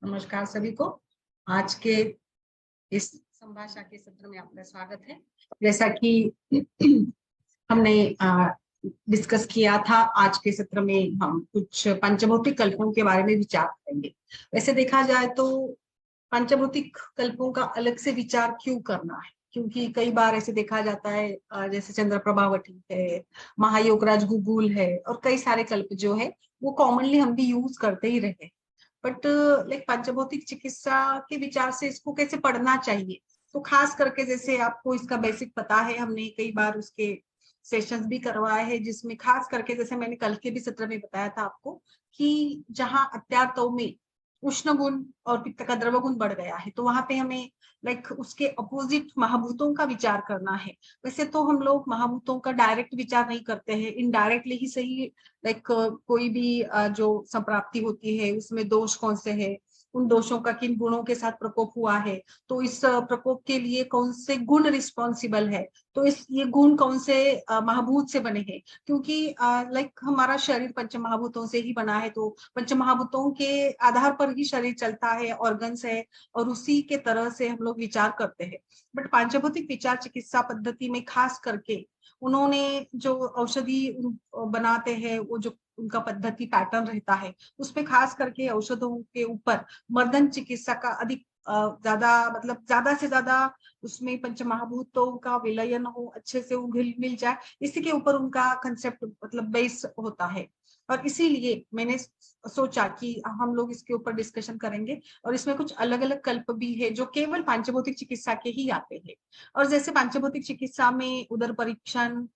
नमस्कार सभी को। आज के इस संभाषा के सत्र में आपका स्वागत है। जैसा कि हमने डिस्कस किया था, आज के सत्र में हम कुछ पंचभौतिक कल्पों के बारे में विचार करेंगे। वैसे देखा जाए तो पंचभौतिक कल्पों का अलग से विचार क्यों करना है, क्योंकि कई बार ऐसे देखा जाता है जैसे चंद्र प्रभावती है, महायोगराज गुगुल है और कई सारे कल्प जो है वो कॉमनली हम भी यूज करते ही रहे। बट लाइक पंचभौतिक चिकित्सा के विचार से इसको कैसे पढ़ना चाहिए, तो खास करके जैसे आपको इसका बेसिक पता है, हमने कई बार उसके सेशंस भी करवाए हैं, जिसमें खास करके जैसे मैंने कल के भी सत्र में बताया था आपको कि जहां अत्यार्तों में उष्ण गुण और पित्त का द्रव गुण बढ़ गया है, तो वहां पे हमें लाइक उसके अपोजिट महाभूतों का विचार करना है। वैसे तो हम लोग महाभूतों का डायरेक्ट विचार नहीं करते हैं, इनडायरेक्टली ही सही। लाइक कोई भी जो संप्राप्ति होती है उसमें दोष कौन से है, उन दोषों का किन गुणों के साथ प्रकोप हुआ है, तो इस प्रकोप के लिए कौन से गुण रिस्पॉन्सिबल है, तो इस ये गुण कौन से महाभूत से बने हैं, क्योंकि लाइक हमारा शरीर पंच महाभूतों से ही बना है, तो पंच महाभूतों के आधार पर ही शरीर चलता है, ऑर्गन्स है, और उसी के तरह से हम लोग विचार करते हैं। बट पांचभौतिक विचार चिकित्सा पद्धति में खास करके उन्होंने जो औषधि बनाते हैं, वो जो उनका पद्धति पैटर्न रहता है, उसपे खास करके औषधों के ऊपर मर्दन चिकित्सा का अधिक ज्यादा, मतलब ज्यादा से ज्यादा उसमें पंचमहाभूतों का विलयन हो, अच्छे से वो घुल मिल जाए, इसी के ऊपर उनका कंसेप्ट मतलब बेस होता है। और इसीलिए मैंने सोचा कि हम लोग इसके ऊपर डिस्कशन करेंगे, और इसमें कुछ अलग अलग कल्प भी है जो केवल पांचभौतिक चिकित्सा के ही आते हैं। और जैसे पांचभौतिक चिकित्सा में उदर परीक्षण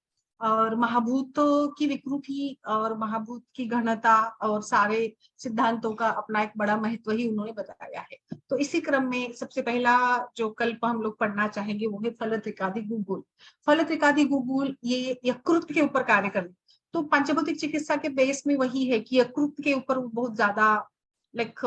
और महाभूतों की विकृति और महाभूत की घनता और सारे सिद्धांतों का अपना एक बड़ा महत्व ही उन्होंने बताया है। तो इसी क्रम में सबसे पहला जो कल्प हम लोग पढ़ना चाहेंगे वो है फल त्रिकादि गुगुल। फल त्रिकादि गुगुल ये यकृत के ऊपर कार्य करते, तो पंचभौतिक चिकित्सा के बेस में वही है कि यकृत के ऊपर बहुत ज्यादा लाइक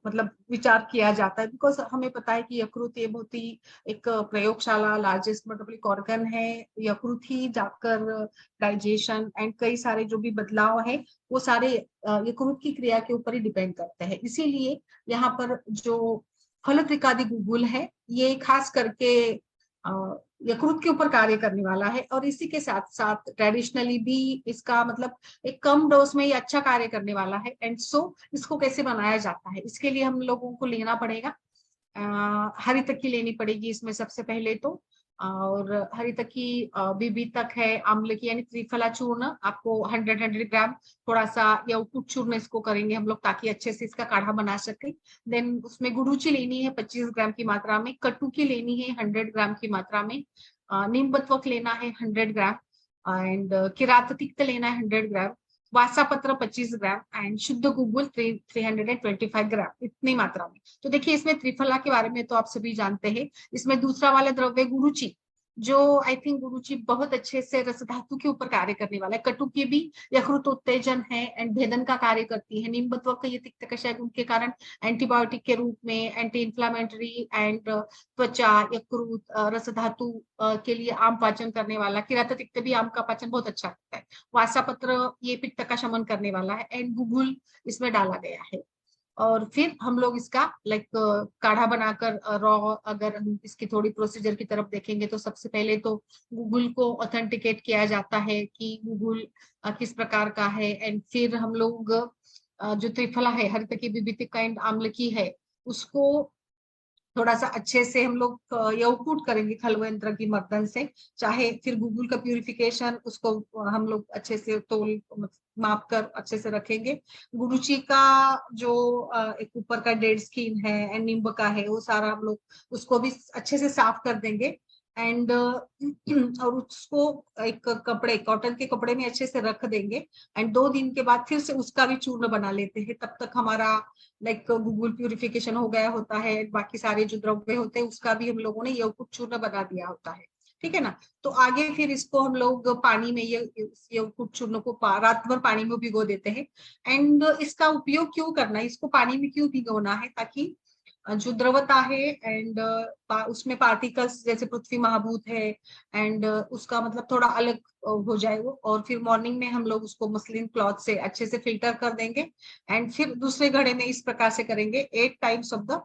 मतलब विचार किया जाता है, बिकॉज हमें पता है कि यकृत ये बहुत ही एक प्रयोगशाला लार्जेस्ट मेटाबॉलिक ऑर्गन है। यकृत ही जाकर डाइजेशन एंड कई सारे जो भी बदलाव है वो सारे यकृत की क्रिया के ऊपर ही डिपेंड करते हैं। इसीलिए यहाँ पर जो फल त्रिकादि गुगुल है ये खास करके यकृत के ऊपर कार्य करने वाला है, और इसी के साथ साथ ट्रेडिशनली भी इसका मतलब एक कम डोज में ये अच्छा कार्य करने वाला है। एंड सो इसको कैसे बनाया जाता है, इसके लिए हम लोगों को लेना पड़ेगा हरी तक लेनी पड़ेगी इसमें सबसे पहले तो। और हरी तक बीबी तक है, आम्ल की यानी त्रिफला चूर्ण आपको 100 ग्राम, थोड़ा सा या उकुट चूर्ण इसको करेंगे हम लोग ताकि अच्छे से इसका काढ़ा बना सके। देन उसमें गुड़ूची लेनी है 25 ग्राम की मात्रा में, कटुकी लेनी है 100 ग्राम की मात्रा में, नीम बत्वक लेना है 100 ग्राम, एंड किरात तिक्त लेना है 100 ग्राम, वासा पत्र 25 ग्राम एंड शुद्ध गुगुल 325 ग्राम, इतनी मात्रा में। तो देखिए इसमें त्रिफला के बारे में तो आप सभी जानते हैं। इसमें दूसरा वाला द्रव्य गुरुचि, जो आई थिंक गुरुचि बहुत अच्छे से रस धातु के ऊपर कार्य करने वाला है। कटुकी भी यकृत उत्तेजन है एंड भेदन का कार्य करती है। नीमबत्व का ये तिक्त कषाय गुण के कारण एंटीबायोटिक के रूप में एंटी इंफ्लामेटरी एंड त्वचा यकृत रस धातु के लिए आम पाचन करने वाला। किरात तिक्त भी आम का पाचन बहुत अच्छा करता है। वासा पत्र ये पित्त का शमन करने वाला है, एंड गुगुल इसमें डाला गया है। और फिर हम लोग इसका लाइक काढ़ा बनाकर रॉ, अगर हम इसकी थोड़ी प्रोसीजर की तरफ देखेंगे तो सबसे पहले तो गूगल को ऑथेंटिकेट किया जाता है कि गूगल किस प्रकार का है। एंड फिर हम लोग जो त्रिफला है हरितकी बिबितिका एंड आम्ल की है उसको थोड़ा सा अच्छे से हम लोग यवकूट करेंगे खलव यंत्र की मर्दन से, चाहे फिर गूगल का प्यूरिफिकेशन उसको हम लोग अच्छे से तोल माप कर अच्छे से रखेंगे। गुरुची का जो एक ऊपर का डेड स्किन है एंड नींब का है वो सारा हम लोग उसको भी अच्छे से साफ कर देंगे। एंड और उसको एक कपड़े, कॉटन के कपड़े में अच्छे से रख देंगे। एंड 2 दिन के बाद फिर से उसका भी चूर्ण बना लेते हैं, तब तक हमारा लाइक गूगल प्यूरिफिकेशन हो गया होता है। बाकी सारे जो द्रव्य होते हैं उसका भी हम लोगों ने यवकुट चूर्ण बना दिया होता है, ठीक है ना। तो आगे फिर इसको हम लोग पानी में ये यवकुट चूर्ण को रात भर पानी में भिगो देते हैं। एंड इसका उपयोग क्यों करना है, इसको पानी में क्यों भिगोना है, ताकि जो द्रवता है एंड उसमें पार्टिकल्स जैसे पृथ्वी महाभूत है एंड उसका मतलब थोड़ा अलग हो जाए वो, और फिर मॉर्निंग में हम लोग उसको मसलिन क्लॉथ से अच्छे से फिल्टर कर देंगे एंड फिर दूसरे घड़े में इस प्रकार से करेंगे 8 times of the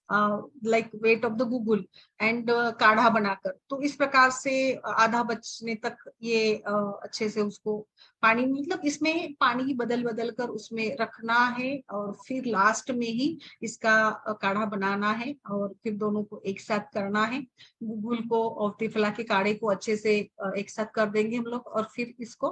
like weight of the Google and काढ़ा बनाकर। तो इस प्रकार से आधा बचने तक ये अच्छे से उसको पानी, मतलब इसमें पानी बदल बदल कर उसमें रखना है और फिर लास्ट में ही इसका काढ़ा बनाना है और फिर दोनों को एक साथ करना है। गूगल को और त्रिफला के काढ़े को अच्छे से एक साथ कर देंगे हम लोग और फिर इसको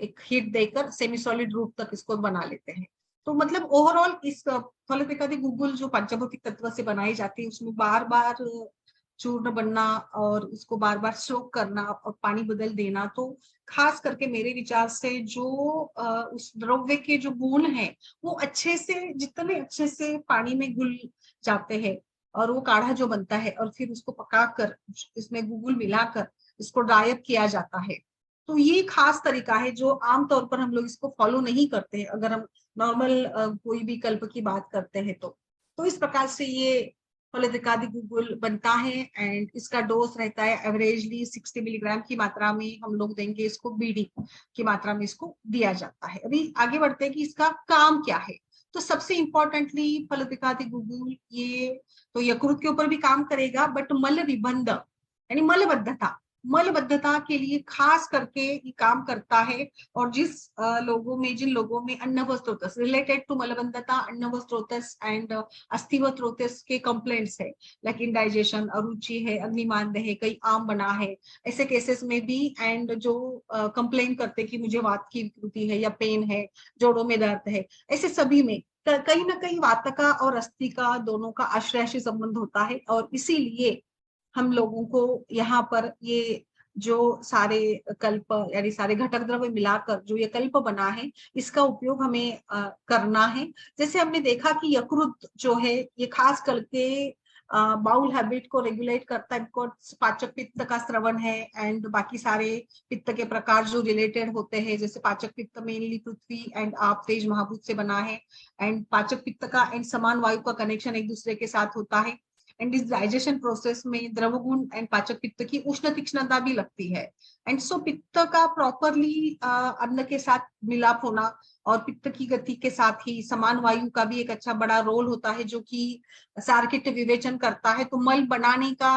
एक हीट देकर सेमी सॉलिड रूप तक इसको बना लेते हैं। तो मतलब ओवरऑल इस फलपिकादी गूगल जो पंचभौतिक तत्व से बनाई जाती है उसमें बार बार चूर्ण बनना और उसको बार बार सोक करना और पानी बदल देना, तो खास करके मेरे विचार से जो उस द्रव्य के जो गुण है वो अच्छे से, जितने अच्छे से पानी में घुल जाते हैं और वो काढ़ा जो बनता है और फिर उसको पकाकर इसमें गूगल मिलाकर इसको ड्राई अप किया जाता है। तो ये खास तरीका है जो आमतौर पर हम लोग इसको फॉलो नहीं करते हैं अगर हम नॉर्मल कोई भी कल्प की बात करते हैं तो इस प्रकार से ये फलपिकादी गूगल बनता है एंड इसका डोज रहता है एवरेजली 60 मिलीग्राम की मात्रा में हम लोग देंगे इसको, बीडी की मात्रा में इसको दिया जाता है। अभी आगे बढ़ते हैं कि इसका काम क्या है। तो सबसे इंपॉर्टेंटली फलपिकादी गूगल ये तो यकृत के ऊपर भी काम करेगा, बट मल विबंध यानी मलबद्धता के लिए खास करके ये काम करता है। और जिन लोगों में अन्नवस्त्रोतस रिलेटेड टू मलबद्धता, अन्नवस्त्रोतस एंड अस्थिवस्त्रोतस के कंप्लेंट्स है, लाइक इंडाइजेशन, अरुचि है, अग्निमांद है, कई आम बना है, ऐसे केसेस में भी, एंड जो कंप्लेन करते कि मुझे वात की विकृति है या पेन है, जोड़ों में दर्द है, ऐसे सभी में कहीं ना कहीं वात का और अस्थि का दोनों का आश्रय संबंध होता है। और इसीलिए हम लोगों को यहाँ पर ये जो सारे कल्प यानी सारे घटक द्रव्य मिलाकर जो ये कल्प बना है इसका उपयोग हमें करना है। जैसे हमने देखा कि यकृत जो है ये खास करके बाउल हैबिट को रेगुलेट करता है, बिकॉज पाचक पित्त का स्रवण है एंड बाकी सारे पित्त के प्रकार जो रिलेटेड होते हैं, जैसे पाचक पित्त मेनली पृथ्वी एंड आप तेज महाभूत से बना है एंड पाचक पित्त का एंड समान वायु का कनेक्शन एक दूसरे के साथ होता है एंड इस डाइजेशन प्रोसेस में द्रव गुण एंड पाचक पित्त की उष्ण तीक्ष्णता भी लगती है एंड सो पित्त का प्रॉपरली अन्न के साथ मिलाप होना और पित्त की गति के साथ ही समान वायु का भी एक अच्छा बड़ा रोल होता है जो कि सार्किट विवेचन करता है। तो मल बनाने का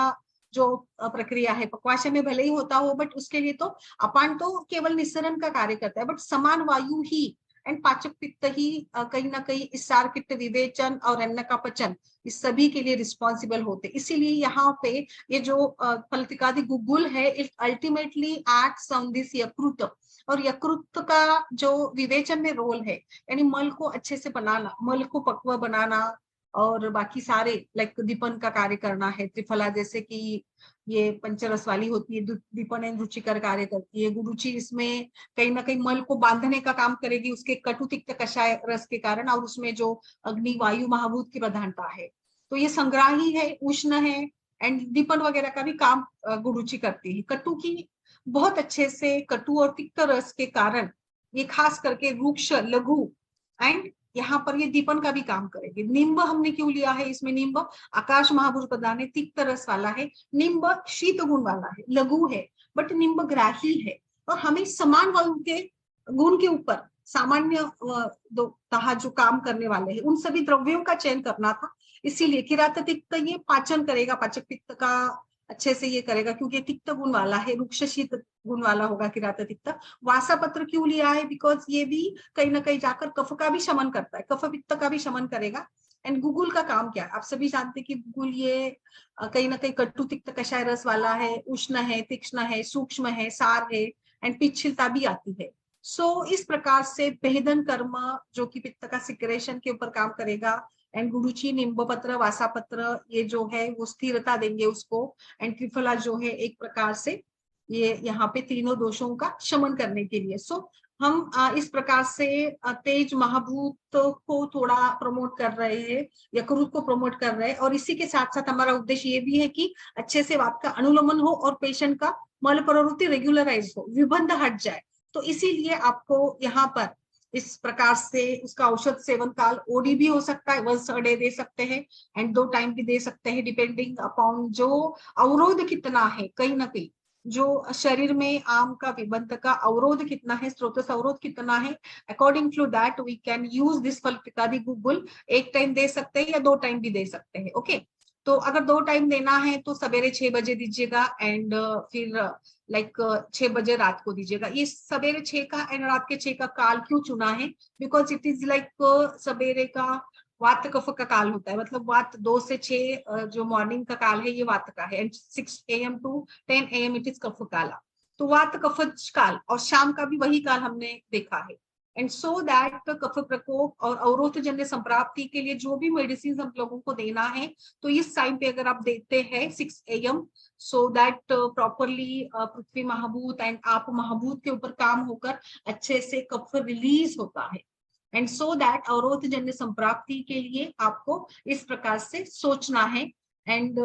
जो प्रक्रिया है पक्वाशय में भले ही होता हो, बट उसके लिए तो अपान तो केवल निस्सरण का कार्य करता है, बट समान वायु ही एंड पाचक पित्त ही कहीं ना कहीं इस सार्किट विवेचन और अन्न का पचन इस सभी के लिए रिस्पॉन्सिबल होते। इसीलिए यहाँ पे ये जो फलपिकादी गूगल है it ultimately acts on this यकृत, और यकृत का जो विवेचन में रोल है यानी मल को अच्छे से बनाना, मल को पक्व बनाना और बाकी सारे लाइक दीपन का कार्य करना है। त्रिफला जैसे कि ये पंचरस वाली होती है, दीपन एंड रुचिकर कार्य करती है। गुरुचि इसमें कहीं ना कहीं मल को बांधने का काम करेगी उसके कटुतिक्त कषाय रस के कारण, और उसमें जो अग्नि वायु महाभूत की प्रधानता है तो ये संग्राही है, उष्ण है एंड दीपन वगैरह का भी काम गुरुचि करती है। कटु की बहुत अच्छे से कटु और तिक्त रस के कारण ये खास करके रुक्ष, लघु एंड यहाँ पर ये दीपन का भी काम करेगी। निम्ब हमने क्यों लिया है, इसमें निम्ब आकाश महाभूत प्रधान है, तिक्त रस वाला है, निम्ब शीत गुण वाला है, लघु है, बट निम्ब ग्राही है और हमें समान वायु के गुण के ऊपर सामान्य जो काम करने वाले हैं उन सभी द्रव्यों का चयन करना था। इसीलिए किरात तिक्त ये पाचन करेगा, पाचक पित्त का अच्छे से ये करेगा क्योंकि तिक्त गुण वाला है, रुक्ष शीत गुण वाला होगा किरात तिक्त। वासा पत्र क्यों लिया है, बिकॉज ये भी कहीं ना कहीं जाकर कफ का भी शमन करता है, कफ पित्त का भी शमन करेगा। एंड गूगल का काम क्या है, आप सभी जानते हैं कि गूगल ये कहीं ना कहीं कटु तिक्त कषाय रस वाला है, उष्ण है, तीक्ष्ण है, सूक्ष्म है, सार है एंड पिच्छिलता भी आती है। सो इस प्रकार से भेदन कर्म जो कि पित्त का सिक्रेशन के ऊपर काम करेगा एंड गुरुचि, निम्ब पत्र, वासा पत्र ये जो है वो स्थिरता देंगे उसको एंड त्रिफला जो है एक प्रकार से ये यहाँ पे तीनों दोषों का शमन करने के लिए। सो हम इस प्रकार से तेज महाभूत को थोड़ा प्रमोट कर रहे हैं, यकृत को प्रमोट कर रहे हैं और इसी के साथ साथ हमारा उद्देश्य ये भी है कि अच्छे से वात का अनुलोमन हो और पेशेंट का मल प्रवृत्ति रेगुलराइज हो, विबंध हट जाए। तो इसीलिए आपको यहाँ पर इस प्रकार से उसका औषध सेवन काल ओडी भी हो सकता है, वंस अ डे दे सकते हैं एंड 2 टाइम भी दे सकते हैं, डिपेंडिंग अपॉन जो अवरोध कितना है, कहीं ना कहीं जो शरीर में आम का विबंध का अवरोध कितना है, स्रोतस अवरोध कितना है, according to that we can use this फलपिकादि गुगुल। 1 टाइम दे सकते हैं या 2 टाइम भी दे सकते हैं। ओके, तो अगर 2 टाइम देना है तो सवेरे 6 बजे दीजिएगा एंड फिर लाइक 6 बजे रात को दीजिएगा। ये सवेरे 6 का एंड रात के 6 का काल क्यों चुना है? बिकॉज इट इज लाइक सवेरे का वात कफ का काल होता है, मतलब वात 2 से 6 जो मॉर्निंग का काल है ये वात का है and 6 AM to 10 AM it is कफ काला। तो वात कफ काल और शाम का भी वही काल हमने देखा है। एंड सो दैट कफ प्रकोप और अवरोध जन्य संप्राप्ति के लिए जो भी मेडिसिन हम लोगों को देना है, तो इस टाइम पे अगर आप देते हैं 6 AM, सो दैट प्रॉपरली पृथ्वी महाभूत एंड आप महाभूत के ऊपर काम होकर अच्छे से कफ रिलीज होता है। एंड सो दैट अवरोध जन्य संप्राप्ति के लिए आपको इस प्रकार से सोचना है। एंड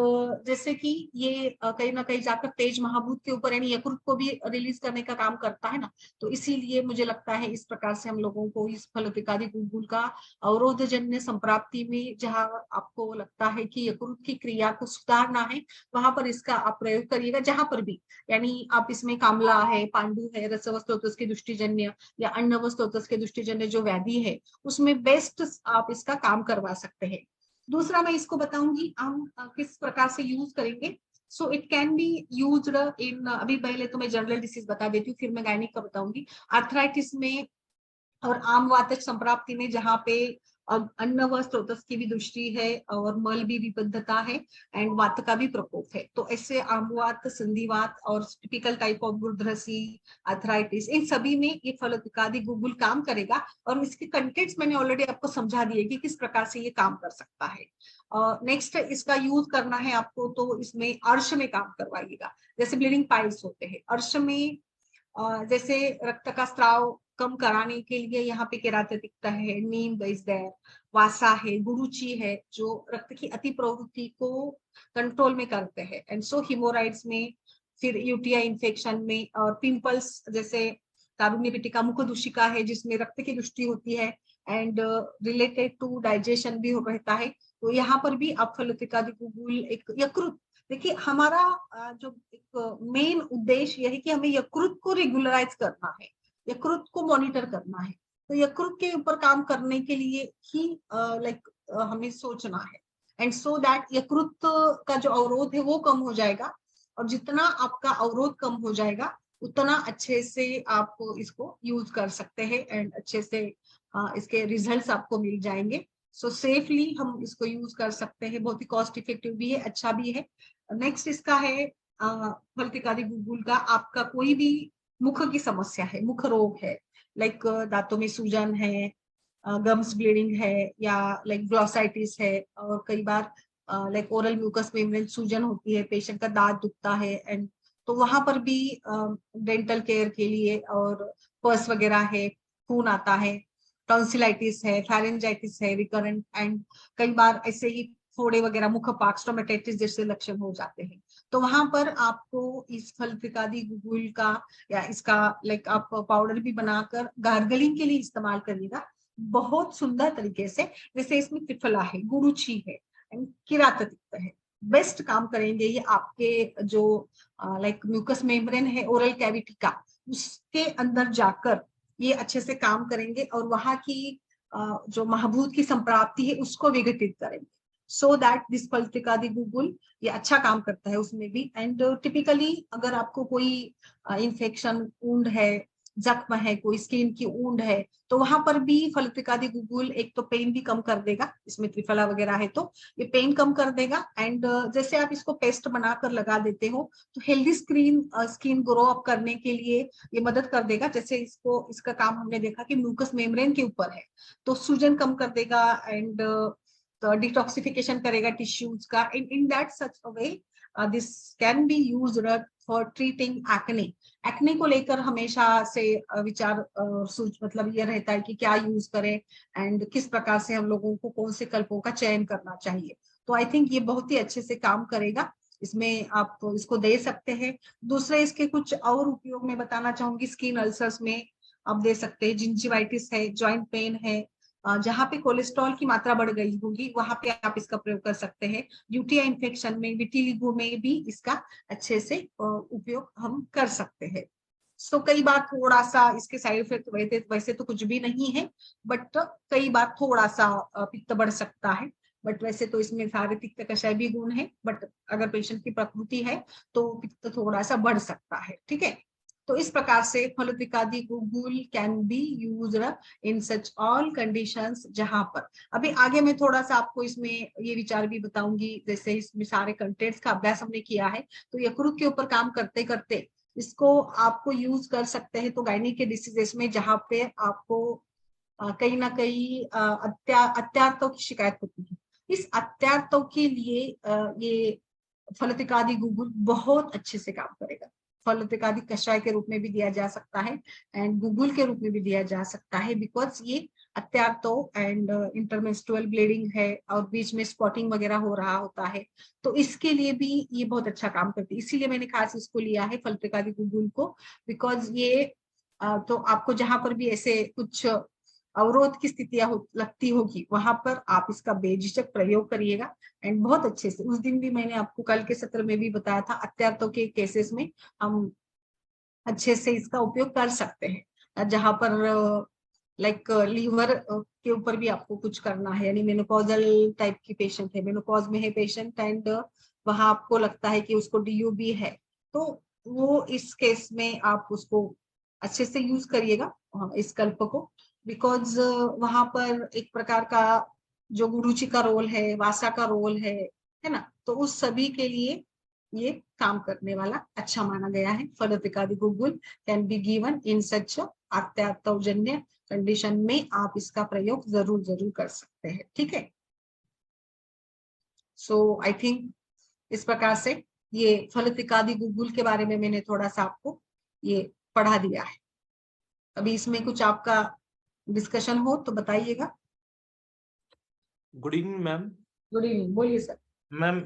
जैसे कि ये कहीं ना कहीं जाकर तेज महाभूत के ऊपर यानी यकृत को भी रिलीज करने का काम करता है ना, तो इसीलिए मुझे लगता है इस प्रकार से हम लोगों को इस फलोपिकादि गुलगुल का अवरोध जन्य संप्राप्ति में जहां आपको लगता है कि यकृत की क्रिया को सुधारना है, वहां पर इसका आप प्रयोग करिएगा। जहां पर भी यानी आप इसमें कामला है, पांडु है, रसवस्त्रोतस की दृष्टिजन्य या अन्नवस्त्रोतस के दृष्टिजन्य जो व्याधि है उसमें बेस्ट आप इसका काम करवा सकते हैं। दूसरा मैं इसको बताऊंगी हम किस प्रकार से यूज करेंगे। So it can be used इन, अभी पहले तो मैं जनरल डिसीज बता देती हूँ, फिर मैं गायनिक का बताऊंगी। आर्थराइटिस में और आम वातज संप्राप्ति में जहाँ पे अन्न व स्रोतस की भी दृष्टि है और मल भी विबद्धता है एंड वात का भी प्रकोप है, तो ऐसे आमवात, संधिवात और टिपिकल टाइप ऑफ गुर्दरसी, आर्थराइटिस, इन सभी में ये फलोपिकादि गुगुल काम करेगा। और इसके कंटेंट्स मैंने ऑलरेडी आपको समझा दिए कि किस प्रकार से ये काम कर सकता है। नेक्स्ट इसका यूज करना है आपको तो इसमें अर्श में काम करवाइएगा। जैसे ब्लीडिंग पाइल्स होते हैं, अर्श में जैसे रक्त का स्राव कम कराने के लिए यहाँ पे केरातिकता है, नीम इज देयर, वासा है, गुरुची है जो रक्त की अति प्रवृत्ति को कंट्रोल में करते हैं। एंड सो हिमोराइड्स में, फिर यूटीआई इन्फेक्शन में, और पिंपल्स जैसे तारुण्य पिटिका मुख दूषिका है जिसमें रक्त की दृष्टि होती है एंड रिलेटेड टू डाइजेशन भी रहता है, तो यहाँ पर भी आप फलोपिकादि गुगुल एक यकृत, देखिए हमारा जो एक मेन उद्देश्य यह है कि हमें यकृत को रेगुलराइज करना है, यकृत को मॉनिटर करना है। तो यकृत के ऊपर काम करने के लिए ही लाइक हमें सोचना है एंड सो दैट यकृत का जो अवरोध है वो कम हो जाएगा। और जितना आपका अवरोध कम हो जाएगा उतना अच्छे से आप इसको यूज कर सकते हैं एंड अच्छे से इसके रिजल्ट्स आपको मिल जाएंगे। सो सेफली हम इसको यूज कर सकते हैं, बहुत ही कॉस्ट इफेक्टिव भी है, अच्छा भी है। नेक्स्ट इसका है फलपिकादि गुगुल का, आपका कोई भी मुख की समस्या है, मुख रोग है, लाइक दांतों में सूजन है, गम्स ब्लीडिंग है, या लाइक ग्लॉसाइटिस है, और कई बार लाइक ओरल म्यूकस मेम्ब्रेन सूजन होती है, पेशेंट का दांत दुखता है एंड तो वहां पर भी डेंटल केयर के लिए, और पर्स वगैरह है, खून आता है, टॉन्सिलाइटिस है, फेरेंजाइटिस है रिकरेंट, एंड कई बार ऐसे ही फोड़े वगैरह, मुखपाक, स्टोमेटाइटिस जैसे लक्षण हो जाते हैं। तो वहां पर आपको इस फलपिकादि गुगुल का या इसका लाइक आप पाउडर भी बनाकर गार्गलिंग के लिए इस्तेमाल करिएगा बहुत सुंदर तरीके से। जैसे इसमें त्रिफला है, गुरुची है, किराततिक्त है, बेस्ट काम करेंगे ये आपके जो लाइक म्यूकस मेम्ब्रेन है ओरल कैविटी का, उसके अंदर जाकर ये अच्छे से काम करेंगे और वहां की जो महाभूत की संप्राप्ति है उसको विघटित करेंगे। सो दैट दिस फलपिकादि गुगुल ये अच्छा काम करता है उसमें भी। एंड टिपिकली अगर आपको कोई इन्फेक्शन, वुंड है, जख्म है, कोई स्किन की वुंड है, तो वहां पर भी फलपिकादि गुगुल एक तो पेन भी कम कर देगा, इसमें त्रिफला वगैरह है तो ये पेन कम कर देगा। एंड जैसे आप इसको पेस्ट बनाकर लगा देते हो तो हेल्दी स्किन ग्रो अप करने के लिए ये मदद कर देगा। जैसे इसका काम हमने देखा कि म्यूकस मेम्ब्रेन के ऊपर है तो सूजन कम कर देगा एंड तो डिटॉक्सिफिकेशन करेगा टिश्यूज का। In that such a way this can be used for treating acne. Acne को लेकर हमेशा से विचार मतलब ये रहता है कि क्या यूज करें एंड किस प्रकार से हम लोगों को कौन से कल्पों का चयन करना चाहिए। तो आई थिंक ये बहुत ही अच्छे से काम करेगा, इसमें आप इसको दे सकते हैं। दूसरे इसके कुछ और उपयोग में बताना चाहूंगी, स्किन अल्सर्स में आप दे सकते हैं। जिंजिवाइटिस है, जॉइंट पेन है, जहाँ पे कोलेस्ट्रॉल की मात्रा बढ़ गई होगी वहां पे आप इसका प्रयोग कर सकते हैं। यूटीआई इन्फेक्शन में, विटिलिगो में भी इसका अच्छे से उपयोग हम कर सकते हैं। सो कई बार थोड़ा सा इसके साइड इफेक्ट वैसे तो कुछ भी नहीं है, बट कई बार थोड़ा सा पित्त बढ़ सकता है। बट वैसे तो इसमें सारे पित्त कषाय भी गुण है, बट अगर पेशेंट की प्रकृति है तो पित्त थोड़ा सा बढ़ सकता है। ठीक है, तो इस प्रकार से फलोत्रिकादि गुगुल can be used in such all conditions. जहां पर अभी आगे मैं थोड़ा सा आपको इसमें ये विचार भी बताऊंगी, जैसे इसमें सारे कंटेंट्स का अभ्यास हमने किया है तो यकृत के ऊपर काम करते करते इसको आपको यूज कर सकते हैं। तो गायनी के डिसीजेस में जहां पे आपको कहीं ना कहीं अत्यार्तों की शिकायत होती है, इस अत्यार्तों के लिए ये फलोत्रिकादि गुगुल बहुत अच्छे से काम करेगा। फलोत्रिकादि कषाय के रूप में भी दिया जा सकता है एंड गुगुल के रूप में भी दिया जा सकता है, बिकॉज ये अत्यार्तो एंड इंटरमेंस्ट्रुअल ब्लीडिंग है और बीच में स्पॉटिंग वगैरह हो रहा होता है, तो इसके लिए भी ये बहुत अच्छा काम करती है। इसीलिए मैंने खास इसको लिया है फलोत्रिकादि गुगुल को, बिकॉज ये तो आपको जहां पर भी ऐसे कुछ अवरोध की स्थितियां लगती होगी वहां पर आप इसका बेझिझक प्रयोग करिएगा एंड बहुत अच्छे से। उस दिन भी मैंने आपको कल के सत्र में भी बताया था, अत्यार्तों के केसेस में हम अच्छे से इसका उपयोग कर सकते हैं। जहां पर लाइक लीवर के ऊपर भी आपको कुछ करना है, यानी मेनोपॉजल टाइप की पेशेंट है, मेनोपॉज में है पेशेंट एंड वहां आपको लगता है कि उसको डीयूबी है, तो वो इस केस में आप उसको अच्छे से यूज करिएगा इस कल्प को, बिकॉज वहां पर एक प्रकार का जो गुरुची का रोल है, वासा का रोल है ना, तो उस सभी के लिए ये काम करने वाला अच्छा माना गया है। फलोत्रिकादि गुगुल can be given in such अत्यार्तजन्य कंडीशन में आप इसका प्रयोग जरूर जरूर कर सकते हैं। ठीक है, सो आई थिंक इस प्रकार से ये फलोत्रिकादि गुगुल के बारे में मैंने थोड़ा सा आपको ये पढ़ा दिया है। अभी इसमें कुछ आपका डिस्कशन हो तो बताइएगा। Good evening ma'am. Good evening, बोलिए सर। मैम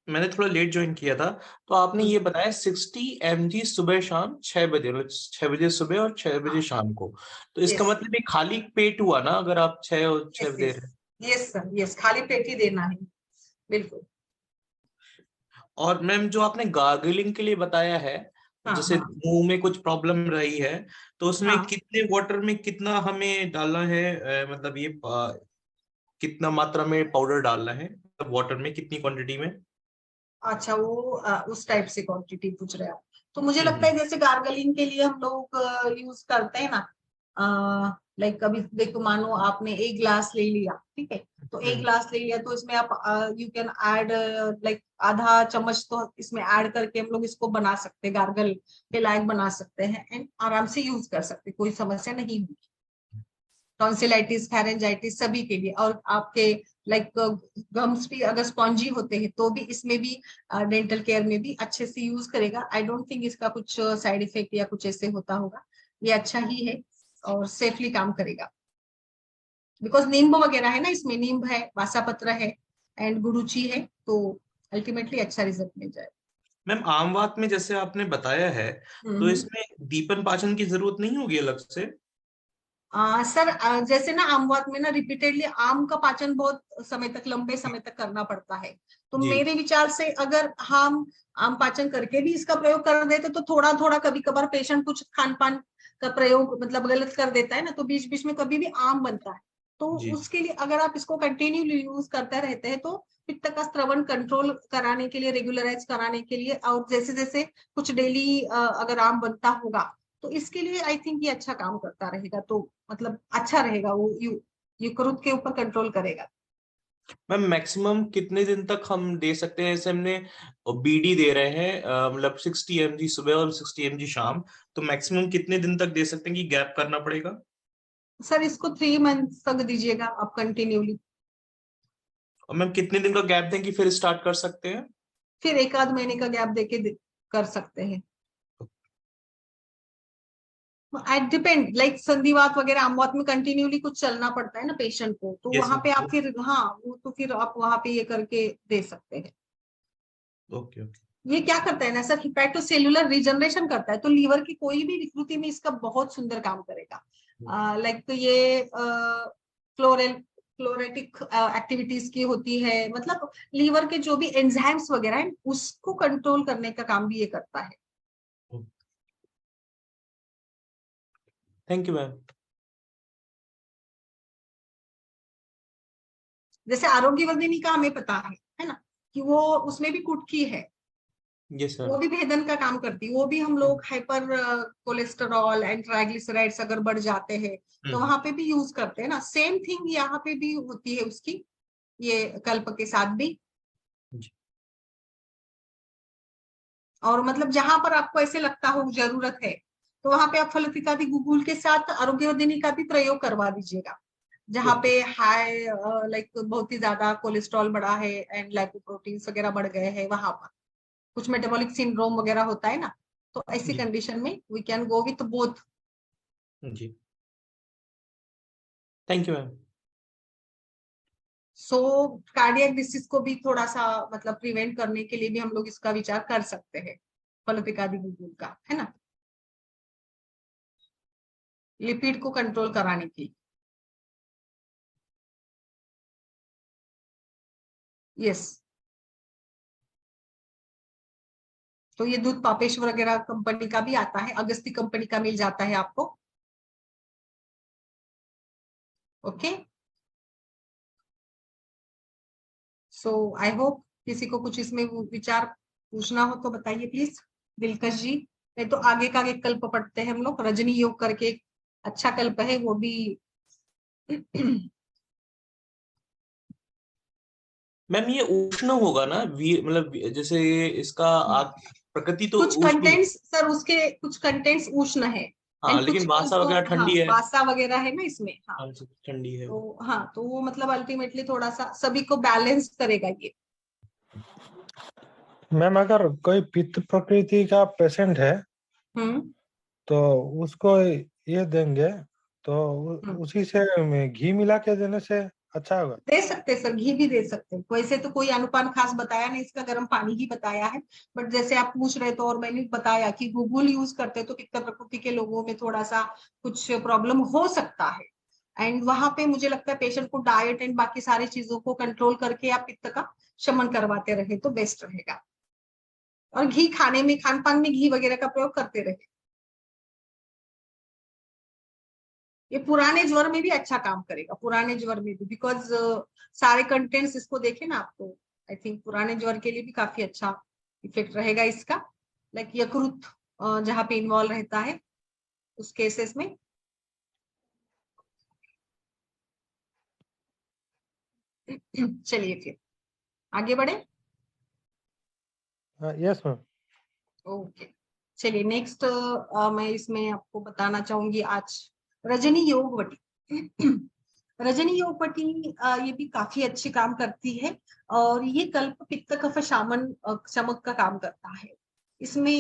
मैंने थोड़ा लेट ज्वाइन किया था, तो आपने ये बताया 60 mg सुबह शाम 6 बजे, मतलब 6 बजे सुबह और 6 बजे शाम को, तो इसका यस मतलब ये खाली पेट हुआ ना, अगर आप 6 और 6 यस दे यस रहे हैं। यस सर, यस खाली पेट ही देना है, बिल्कुल। और मैम जो आपने गार्गलिंग के लिए बताया है, हाँ जैसे हाँ मुंह में कुछ प्रॉब्लम रही है, तो उसमें हाँ। कितने वाटर में कितना हमें डालना है, मतलब ये कितना मात्रा में पाउडर डालना है, मतलब वाटर में कितनी क्वांटिटी में? अच्छा, वो उस टाइप से क्वांटिटी पूछ रहे हैं आप। तो मुझे लगता हम्म। है जैसे गार्गलिंग के लिए हम लोग यूज करते हैं ना, लाइक कभी देखो मानो आपने एक ग्लास ले लिया, ठीक है, तो एक हम्म। ग्लास ले लिया तो इसमें आप यू कैन ऐड लाइक आधा चम्मच तो इसमें ऐड करके हम लोग इसको बना सकते हैं, गार्गल के लायक बना सकते हैं एंड आराम से यूज कर सकते हैं, कोई समस्या नहीं होगी। टॉन्सिलाइटिस, फेरेंजाइटिस सभी के लिए, और आपके लाइक गम्स भी अगर स्पॉन्जी होते हैं तो भी इसमें भी डेंटल केयर में भी अच्छे से यूज करेगा। आई डोंट थिंक इसका कुछ साइड इफेक्ट या कुछ ऐसे होता होगा, ये अच्छा ही है और सेफली काम करेगा, बिकॉज नींब वगैरह है ना इसमें, नींब है, वासापत्र है एंड गुरुची है, तो अल्टीमेटली अच्छा रिजल्ट मिल जाएगा। मैम आमवात में जैसे आपने बताया है, तो हम्म। इसमें दीपन पाचन की जरूरत नहीं होगी अलग से? सर जैसे ना आमवात में ना रिपीटेडली आम का पाचन बहुत समय तक, लंबे समय तक करना पड़ता है, तो जी। मेरे विचार से अगर हम आम पाचन करके भी इसका प्रयोग कर देते तो थोड़ा थोड़ा कभी कभार पेशेंट कुछ खान पान का प्रयोग मतलब गलत कर देता है ना, तो बीच बीच में कभी भी आम बनता है, तो जी। उसके लिए अगर आप इसको कंटिन्यूली यूज करते रहते हैं तो पित्त का स्त्रवण कंट्रोल कराने के लिए, रेगुलराइज कराने के लिए, और जैसे जैसे कुछ डेली अगर आम बनता होगा तो इसके लिए आई थिंक ये अच्छा काम करता रहेगा, तो मतलब अच्छा रहेगा, वो यकृत के ऊपर कंट्रोल करेगा। मैम मैक्सिमम कितने दिन तक हम दे सकते हैं? जैसे हमने बीडी दे रहे हैं, मतलब 60 mg सुबह और 60 mg शाम, तो मैक्सिमम कितने दिन तक दे सकते हैं कि गैप करना पड़ेगा? सर इसको 3 मंथ तक दीजिएगा आप कंटिन्यूली, और मैम कितने दिन का गैप दें कि फिर स्टार्ट कर सकते हैं? फिर एक आध महीने का गैप देके कर सकते हैं। एट डिपेंड लाइक संधिवात वगैरह आमवात में कंटिन्यूली कुछ चलना पड़ता है ना पेशेंट को, तो यस। वहां पे आप फिर हाँ वो तो फिर आप वहां पे ये करके दे सकते हैं। Okay okay. ये क्या करता है ना सर, हिपैटोसेल्युलर रिजनरेशन करता है, तो लीवर की कोई भी विकृति में इसका बहुत सुंदर काम करेगा। लाइक तो ये क्लोरेटिक एक्टिविटीज की होती है, मतलब लीवर के जो भी एंजाइम्स वगैरह है उसको कंट्रोल करने का काम भी ये करता है। Thank you ma'am. जैसे आरोग्यवर्धिनी का हमें पता है ना, कि वो उसमें भी कुटकी है, यस वो मैम। भी भेदन का काम करती है। वो भी हम लोग हाइपर कोलेस्टेरॉल एंड ट्राइग्लिसराइड्स अगर बढ़ जाते हैं तो वहां पे भी यूज करते हैं ना। सेम थिंग यहाँ पे भी होती है उसकी, ये कल्प के साथ भी। और मतलब जहां पर आपको ऐसे लगता हो जरूरत है तो वहां पे आप फलपिकादि गुगुल के साथ आरोग्यवर्धिनी का भी प्रयोग करवा दीजिएगा। जहाँ पे हाई लाइक बहुत ही ज्यादा कोलेस्ट्रॉल बढ़ा है एंड लाइपोप्रोटीन्स वगैरह बढ़ गए हैं, वहां पर कुछ मेटाबॉलिक सिंड्रोम वगैरह होता है ना, तो ऐसी जी कंडीशन में we can go with both. जी। Thank you ma'am. So cardiac disease को भी थोड़ा सा मतलब प्रिवेंट करने के लिए भी हम लोग इसका विचार कर सकते हैं, फलोपिकादि गुगुल का, है ना, लिपिड को कंट्रोल कराने की। यस, तो ये दूध पापेश्वर वगैरह कंपनी का भी आता है, अगस्ती कंपनी का मिल जाता है आपको। ओके, सो आई होप किसी को कुछ इसमें विचार पूछना हो तो बताइए प्लीज दिलकश जी। नहीं तो आगे का एक कल्प पढ़ते हैं हम लोग, रजनी योग करके एक अच्छा कल्प है वो भी। मैम ये उष्ण होगा ना, मतलब जैसे इसका आग प्रकृति तो कुछ उष्ण। कंटेंट्स सर उसके, कुछ कंटेंट्स उष्ण है हाँ एंड कुछ लेकिन वासा अल्प, वगैरह हाँ ठंडी है। वासा वगैरह है ना इसमें, हाँ। हाँ ठंडी है वो। तो हाँ, तो वो मतलब अल्टीमेटली थोड़ा सा सभी को बैलेंस करेगा ये। मैम अगर कोई पित्त प्रकृति का पेशेंट है हम्म तो उसको ये देंगे तो हम्म। उसी से घी मिला के देने से अच्छा होगा। दे सकते सर, घी भी दे सकते हैं, वैसे तो कोई अनुपान खास बताया नहीं, इसका गर्म पानी ही बताया है। बट जैसे आप पूछ रहे तो, और मैंने बताया कि गूगल यूज करते तो पित्त प्रकृति के लोगों में थोड़ा सा कुछ प्रॉब्लम हो सकता है। एंड वहां पे मुझे लगता है पेशेंट को डाइट एंड बाकी सारी चीजों को कंट्रोल करके आप पित्त का शमन करवाते रहे तो बेस्ट रहेगा। और घी खाने में, खान पान में घी वगैरह का प्रयोग करते रहे। ये पुराने ज्वर में भी अच्छा काम करेगा, पुराने ज्वर में भी, बिकॉज सारे कंटेंट्स इसको देखे ना आपको, आई थिंक पुराने ज्वर के लिए भी काफी अच्छा इफेक्ट रहेगा इसका। लाइक यकृत जहाँ पे इन्वॉल्व रहता है उस केसेस में। चलिए फिर आगे बढ़े। Yes ma'am. ओके, चलिए नेक्स्ट मैं इसमें आपको बताना चाहूंगी आज रजनी योगवटी। रजनी योगवटी ये भी काफी अच्छी काम करती है, और ये कल्प पित्त कफ शामन शमक का काम करता है। इसमें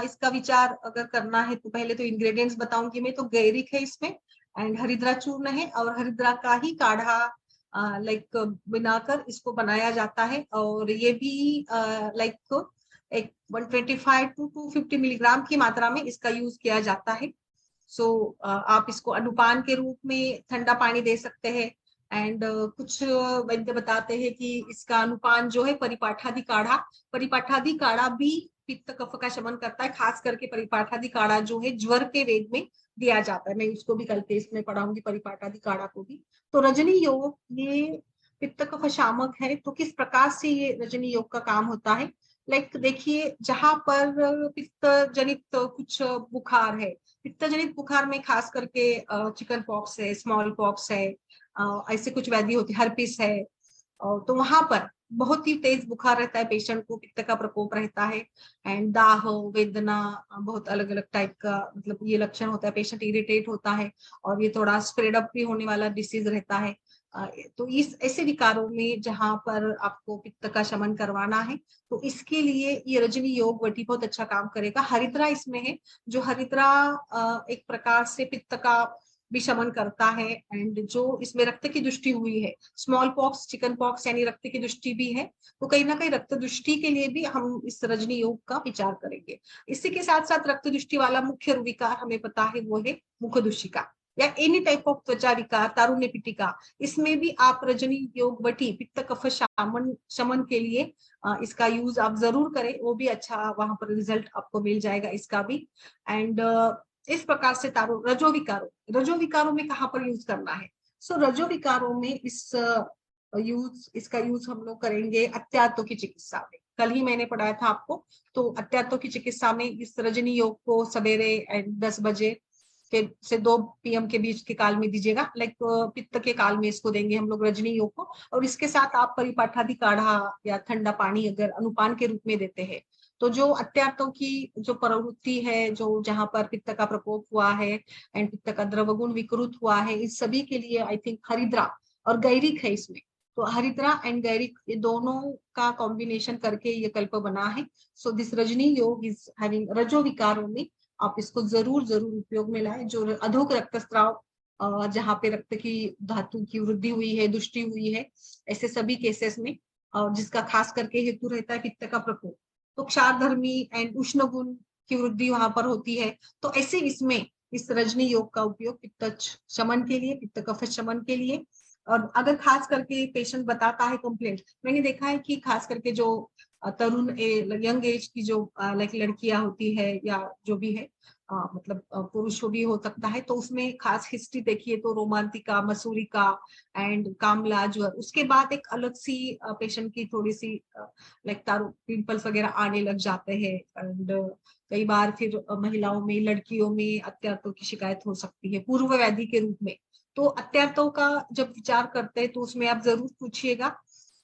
इसका विचार अगर करना है तो पहले तो इंग्रेडिएंट्स बताऊंगी मैं। तो गैरिक है इसमें, एंड हरिद्रा चूर्ण है, और हरिद्रा का ही काढ़ा लाइक बनाकर इसको बनाया जाता है। और ये भी लाइक एक 125 टू 250 मिलीग्राम की मात्रा में इसका यूज किया जाता है। सो आप इसको अनुपान के रूप में ठंडा पानी दे सकते हैं। एंड कुछ वैद्य बताते हैं कि इसका अनुपान जो है परिपाठादि काढ़ा, परिपाठादि काढ़ा भी पित्त कफ का शमन करता है। खास करके परिपाठादि काढ़ा जो है ज्वर के वेग में दिया जाता है, मैं उसको भी कल टेस्ट में पढ़ाऊंगी परिपाठादि काढ़ा को भी। तो रजनी योग ये पित्त कफ शामक है। तो किस प्रकार से ये रजनी योग का काम होता है, लाइक देखिए जहां पर पित्त जनित कुछ बुखार है, पित्त जनित बुखार में खास करके चिकन पॉक्स है, स्मॉल पॉक्स है, ऐसे कुछ व्याधि होती है, हर्पिस है, तो वहां पर बहुत ही तेज बुखार रहता है, पेशेंट को पित्त का प्रकोप रहता है, एंड दाह वेदना बहुत अलग अलग टाइप का मतलब ये लक्षण होता है, पेशेंट इरिटेट होता है, और ये थोड़ा स्प्रेड अप भी होने वाला डिसीज रहता है। तो इस ऐसे विकारों में जहां पर आपको पित्त का शमन करवाना है तो इसके लिए ये रजनी योग वटी बहुत अच्छा काम करेगा। हरिद्रा इसमें है, जो हरिद्रा एक प्रकार से पित्त का भी शमन करता है। एंड जो इसमें रक्त की दृष्टि हुई है, स्मॉल पॉक्स, चिकन पॉक्स यानी रक्त की दृष्टि भी है, तो कहीं ना कहीं रक्त दृष्टि के लिए भी हम इस रजनी योग का विचार करेंगे। इसी के साथ साथ रक्त दृष्टि वाला मुख्य विकार हमें पता है वो है मुख दुष्टिका या एनी टाइप ऑफ त्वचा विकार, तारुण्य पिटिका। इसमें भी आप रजनी योग वटी पित्त कफ शमन शमन के लिए इसका यूज आप जरूर करें, वो भी अच्छा वहां पर रिजल्ट आपको मिल जाएगा इसका भी। एंड इस प्रकार से रजो विकारों में कहाँ पर यूज करना है? सो रजो विकारों में इसका यूज हम लोग करेंगे अत्यात्तों की चिकित्सा में। कल ही मैंने पढ़ाया था आपको, तो अत्यात्तों की चिकित्सा में इस रजनी योग को सवेरे 10 बजे से 2 PM के बीच के काल में दीजिएगा। लाइक पित्त के काल में इसको देंगे हम लोग रजनी योग को। और इसके साथ आप परिपाठादि काढ़ा या ठंडा पानी अगर अनुपान के रूप में देते हैं, तो जो अत्यात्तों की जो प्रवृत्ति है, जो जहां पर पित्त का प्रकोप हुआ है एंड पित्त का द्रवगुण विकृत हुआ है, इस सभी के लिए आई थिंक हरिद्रा और गैरिक है इसमें। तो हरिद्रा एंड गैरिक ये दोनों का कॉम्बिनेशन करके ये कल्प बना है। सो दिस रजनी योग इज हैविंग रजो विकारों में आप इसको जरूर जरूर उपयोग में लाए। जो अधोक रक्तस्राव, जहाँ पे रक्त की धातु की वृद्धि हुई है, दुष्टि हुई है, ऐसे सभी केसेस में, और जिसका खास करके हेतु रहता है पित्त का प्रकोप, तो क्षारधर्मी एंड उष्ण गुण की वृद्धि वहां पर होती है। तो ऐसे इसमें इस रजनी योग का उपयोग पित्त शमन के लिए, पित्त कफ शमन के लिए। और अगर खास करके पेशेंट बताता है कंप्लेंट, मैंने देखा है कि खास करके जो तरुण यंग एज की जो लाइक लड़कियां होती है या जो भी है, मतलब पुरुष भी हो सकता है, तो उसमें खास हिस्ट्री देखिए तो रोमांतिका, मसूरिका एंड कामला ज्वर, उसके बाद एक अलग सी पेशेंट की थोड़ी सी लाइक तारू पिंपल्स वगैरह आने लग जाते हैं। एंड कई बार फिर महिलाओं में, लड़कियों में अत्याचार की शिकायत हो सकती है पूर्व व्याधि के रूप में। तो अत्याचारों का जब विचार करते हैं तो उसमें आप जरूर पूछिएगा,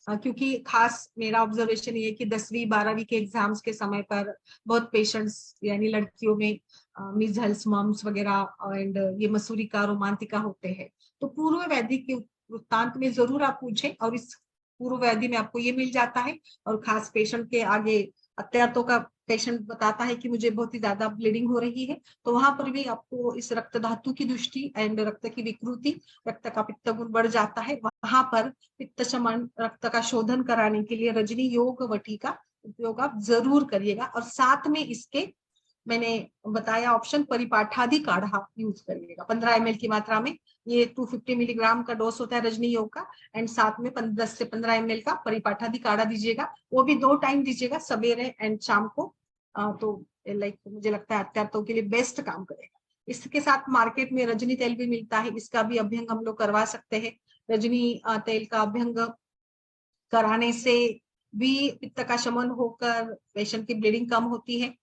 क्योंकि खास मेरा ऑब्जर्वेशन ये है कि 10वीं 12वीं के एग्जाम्स के समय पर बहुत पेशेंट्स यानी लड़कियों में मीजल्स, मम्स वगैरह एंड ये मसूरिका, रोमांतिका होते हैं। तो पूर्व वैधि के वृत्तांत में जरूर आप पूछें, और इस पूर्व वैधि में आपको ये मिल जाता है। और खास पेशेंट के आगे अत्याचारों का पेशेंट बताता है कि मुझे बहुत ही ज्यादा ब्लीडिंग हो रही है, तो वहां पर भी आपको इस रक्त धातु की दृष्टि एंड रक्त की विकृति, रक्त का पित्त गुण बढ़ जाता है, वहां पर पित्त शमन, रक्त का शोधन कराने के लिए रजनी योग वटी का उपयोग आप जरूर करिएगा। और साथ में इसके मैंने बताया ऑप्शन परिपाठादि काढ़ा यूज करिएगा 15 ml की मात्रा में। ये 250 मिलीग्राम का डोज होता है रजनी योग का, एंड साथ में 10 से 15 ml का परिपाठादि काढ़ा दीजिएगा। वो भी 2 टाइम दीजिएगा, सवेरे एंड शाम को। तो लाइक मुझे लगता है अत्याचारों के लिए बेस्ट काम करेगा। इसके साथ मार्केट में रजनी तेल भी मिलता है, इसका भी अभ्यंग हम लोग करवा सकते हैं। रजनी तेल का अभ्यंग कराने से भी पित्त का शमन होकर पेशेंट की ब्लीडिंग कम होती है।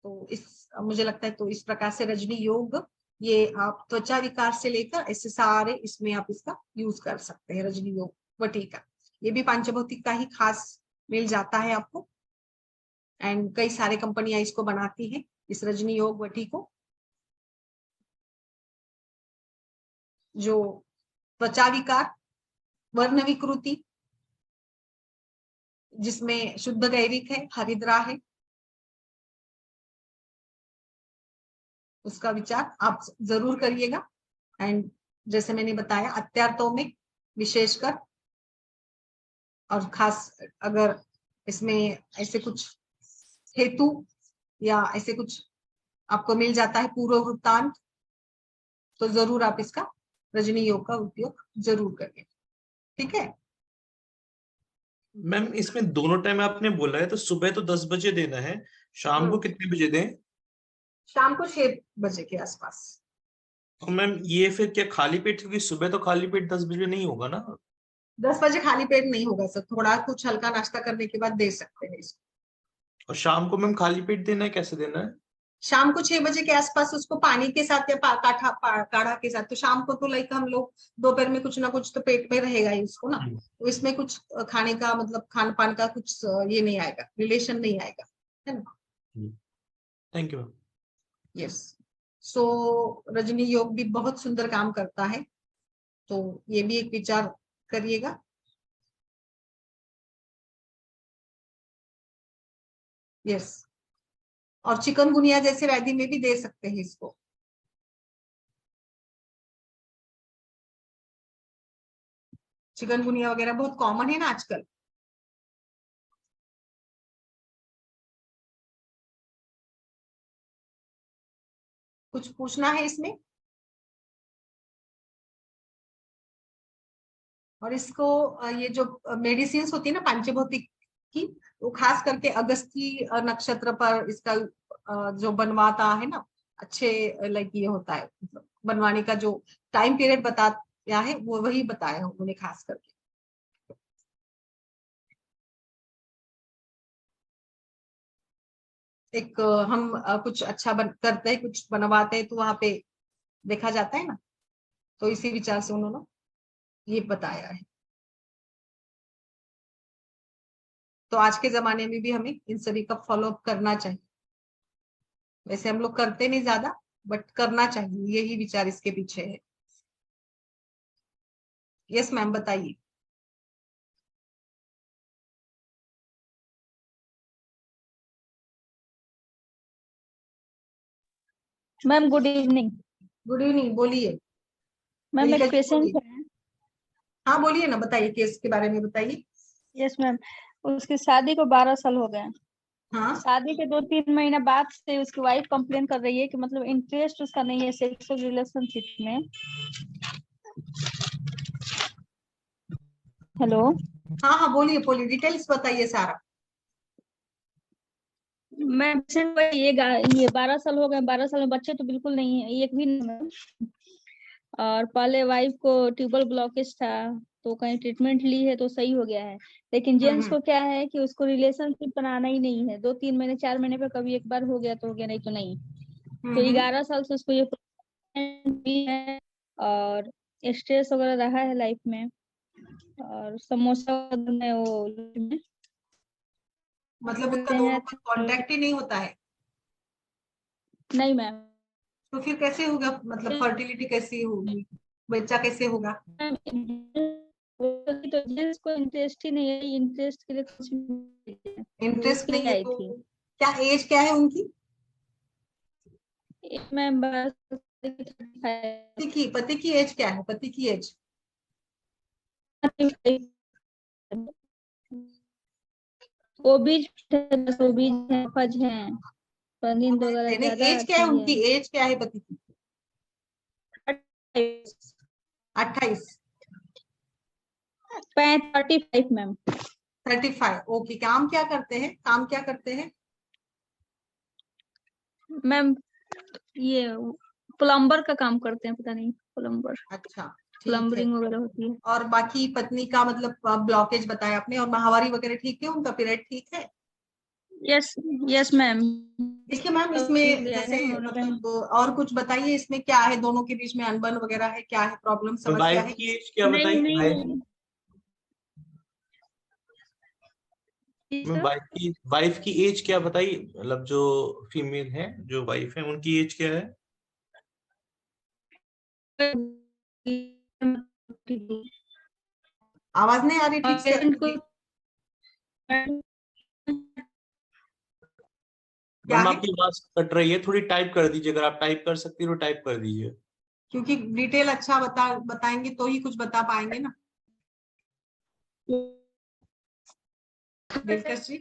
तो मुझे लगता है तो इस प्रकार से रजनी योग, ये आप त्वचा विकार से लेकर ऐसे सारे इसमें आप इसका यूज कर सकते हैं रजनी योग वटी का। ये भी पंचभौतिक का ही खास मिल जाता है आपको, एंड कई सारे कंपनियां इसको बनाती है इस रजनी योग वटी को, जो त्वचा विकार, वर्ण विकृति, जिसमें शुद्ध गैरिक है, हरिद्रा है, उसका विचार आप जरूर करिएगा। एंड जैसे मैंने बताया अत्याचारों में विशेषकर, और खास अगर इसमें ऐसे कुछ हेतु या ऐसे कुछ आपको मिल जाता है पूर्व वृत्तांत, तो जरूर आप इसका रजनी योग का उपयोग जरूर करिए। ठीक है मैम, इसमें दोनों टाइम आपने बोला है, तो सुबह तो 10 बजे देना है, शाम को कितने बजे दें? शाम को 6 बजे के आसपास। तो मैम ये फिर क्या खाली पेट, क्योंकि सुबह तो खाली पेट 10 बजे नहीं होगा ना? 10 बजे खाली पेट नहीं होगा सर, थोड़ा कुछ हल्का नाश्ता करने के बाद दे सकते हैं इसको। और शाम को मैम खाली पेट देना है, कैसे देना है? शाम को 6 बजे के आसपास उसको पानी के साथ या काढ़ा के साथ। तो शाम को तो लाइक हम लोग दोपहर में कुछ ना कुछ तो पेट में रहेगा ही उसको ना, तो इसमें कुछ खाने का मतलब खान पान का कुछ ये नहीं आएगा, रिलेशन नहीं आएगा, है ना। Thank you. यस, सो रजनी योग भी बहुत सुंदर काम करता है, तो ये भी एक विचार करिएगा। यस, और चिकनगुनिया जैसे व्याधि में भी दे सकते हैं इसको। चिकनगुनिया वगैरह बहुत कॉमन है ना आजकल। कुछ पूछना है इसमें? और इसको ये जो मेडिसिन होती है ना पंचभौतिक की, वो खास करके अगस्ती नक्षत्र पर इसका जो बनवाता है ना, अच्छे लाइक ये होता है, मतलब बनवाने का जो टाइम पीरियड बताया है वो वही बताया है उन्होंने खास करके। एक हम कुछ अच्छा करते हैं, कुछ बनवाते हैं, तो वहां पे देखा जाता है ना, तो इसी विचार से उन्होंने ये बताया है। तो आज के जमाने में भी हमें इन सभी का फॉलो अप करना चाहिए। वैसे हम लोग करते नहीं ज्यादा, बट करना चाहिए, यही विचार इसके पीछे है। यस मैम, बताइए। Ma'am good evening. Good evening, बोलिए। मैम एक रिका जी पेशेंट बोलिए। है। हाँ बोलिए ना, बताइए, केस के बारे में बताइए। यस मैम, उसकी शादी को 12 साल हो गए। हाँ शादी के 2-3 महीना बाद से उसकी वाइफ कंप्लेन कर रही है कि मतलब इंटरेस्ट उसका नहीं है सेक्सुअल रिलेशनशिप में। हेलो हाँ हाँ, बोलिए बोलिए, डिटेल्स बताइए सारा। मैम पेशेंट ये 12 साल हो गए, 12 साल में बच्चे तो बिल्कुल नहीं है, एक भी नहीं मैम। और पहले वाइफ को ट्यूबल ब्लॉकेज था, तो कहीं ट्रीटमेंट ली है तो सही हो गया है। लेकिन जेंट्स को क्या है कि उसको रिलेशनशिप बनाना ही नहीं है, 2-3 महीने 4 महीने पे कभी एक बार हो गया तो हो गया, नहीं तो नहीं। तो 11 साल से उसको ये problem भी है और स्ट्रेस वगैरह रहा है लाइफ में। और समोसा में वो मतलब उनका हैं दोनों का कांटेक्ट ही नहीं होता है, नहीं मैम। तो फिर कैसे होगा, मतलब फर्टिलिटी कैसी होगी, बच्चा कैसे होगा? तो जेंट्स को इंटरेस्ट ही नहीं है, इंटरेस्ट के लिए कुछ इंटरेस्ट उसके नहीं लिए है आई तो थी। क्या एज क्या है उनकी? मैम बस पति की एज क्या है, पति की एज? वो बीज वो बीज है, फज है, पर नींद वगैरह नहीं, ज्यादा एज क्या है आती है। उनकी, एज क्या है पति की? 28? 35 मैम। 35, ओके। काम क्या करते हैं, काम क्या करते हैं? मैम ये प्लम्बर का काम करते हैं, पता नहीं प्लम्बर, अच्छा, ठीक है। प्लम्बरिंग वगैरह होती है। और बाकी पत्नी का मतलब ब्लॉकेज बताया आपने, और माहवारी वगैरह ठीक है, उनका पीरियड ठीक है? Yes yes ma'am. देखिए मैम, ठीक इसमें गया है जैसे उन्होंने। मतलब और कुछ बताइए, इसमें क्या है, दोनों के बीच में अनबन वगैरह है, क्या है प्रॉब्लम, समस्या वाइफ है? की एज क्या नहीं बताई, वाइफ? नहीं मैं वाइफ की एज क्या बताई, मतलब जो फीमेल है, जो वाइफ है, उनकी एज क्या है? आवाज नहीं आ रही ठीक से पेशेंट को आपकी। क्या मैम है? आपकी आवाज कट रही है, थोड़ी टाइप कर दीजिए, अगर आप टाइप कर सकती हो तो टाइप कर दीजिए। क्योंकि डिटेल अच्छा बताएंगे तो ही कुछ बता पाएंगे ना। दिलकश जी,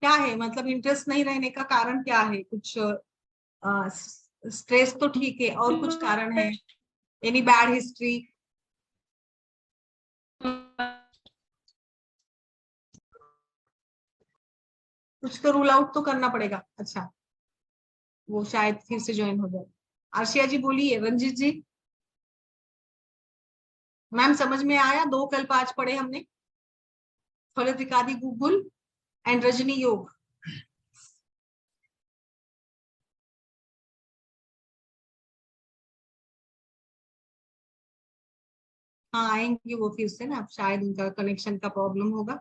क्या है, मतलब इंटरेस्ट नहीं रहने का कारण क्या है? कुछ स्ट्रेस तो ठीक है, और कुछ कारण है? Any bad history? कुछ तो रूल आउट तो करना पड़ेगा। अच्छा, वो शायद फिर से ज्वाइन हो जाए। आशिया जी बोलिए। रंजीत जी, मैम समझ में आया? 2 कल्प आज पढ़े हमने, फलत्रिकादि गुगुल एंड रजनी योग। हाँ आएंगे वो फिर से ना, शायद उनका कनेक्शन का प्रॉब्लम होगा।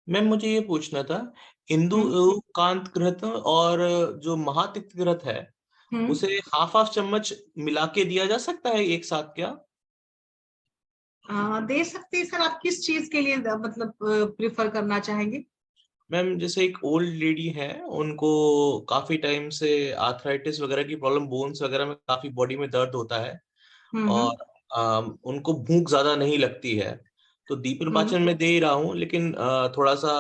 मैम मुझे ये पूछना था, इंदु कांत घृत और जो महातिक्त घृत है, उसे हाफ हाफ चम्मच मिला के दिया जा सकता है एक साथ क्या? दे सकते हैं सर। आप किस चीज के लिए मतलब प्रिफर करना चाहेंगे? मैम जैसे एक ओल्ड लेडी है, उनको काफी टाइम से आर्थराइटिस वगैरह की प्रॉब्लम, बोन्स वगैरह में काफी बॉडी में दर्द होता है, हम्म और उनको भूख ज्यादा नहीं लगती है। तो दीपन हम्म पाचन में दे ही रहा हूँ, लेकिन थोड़ा सा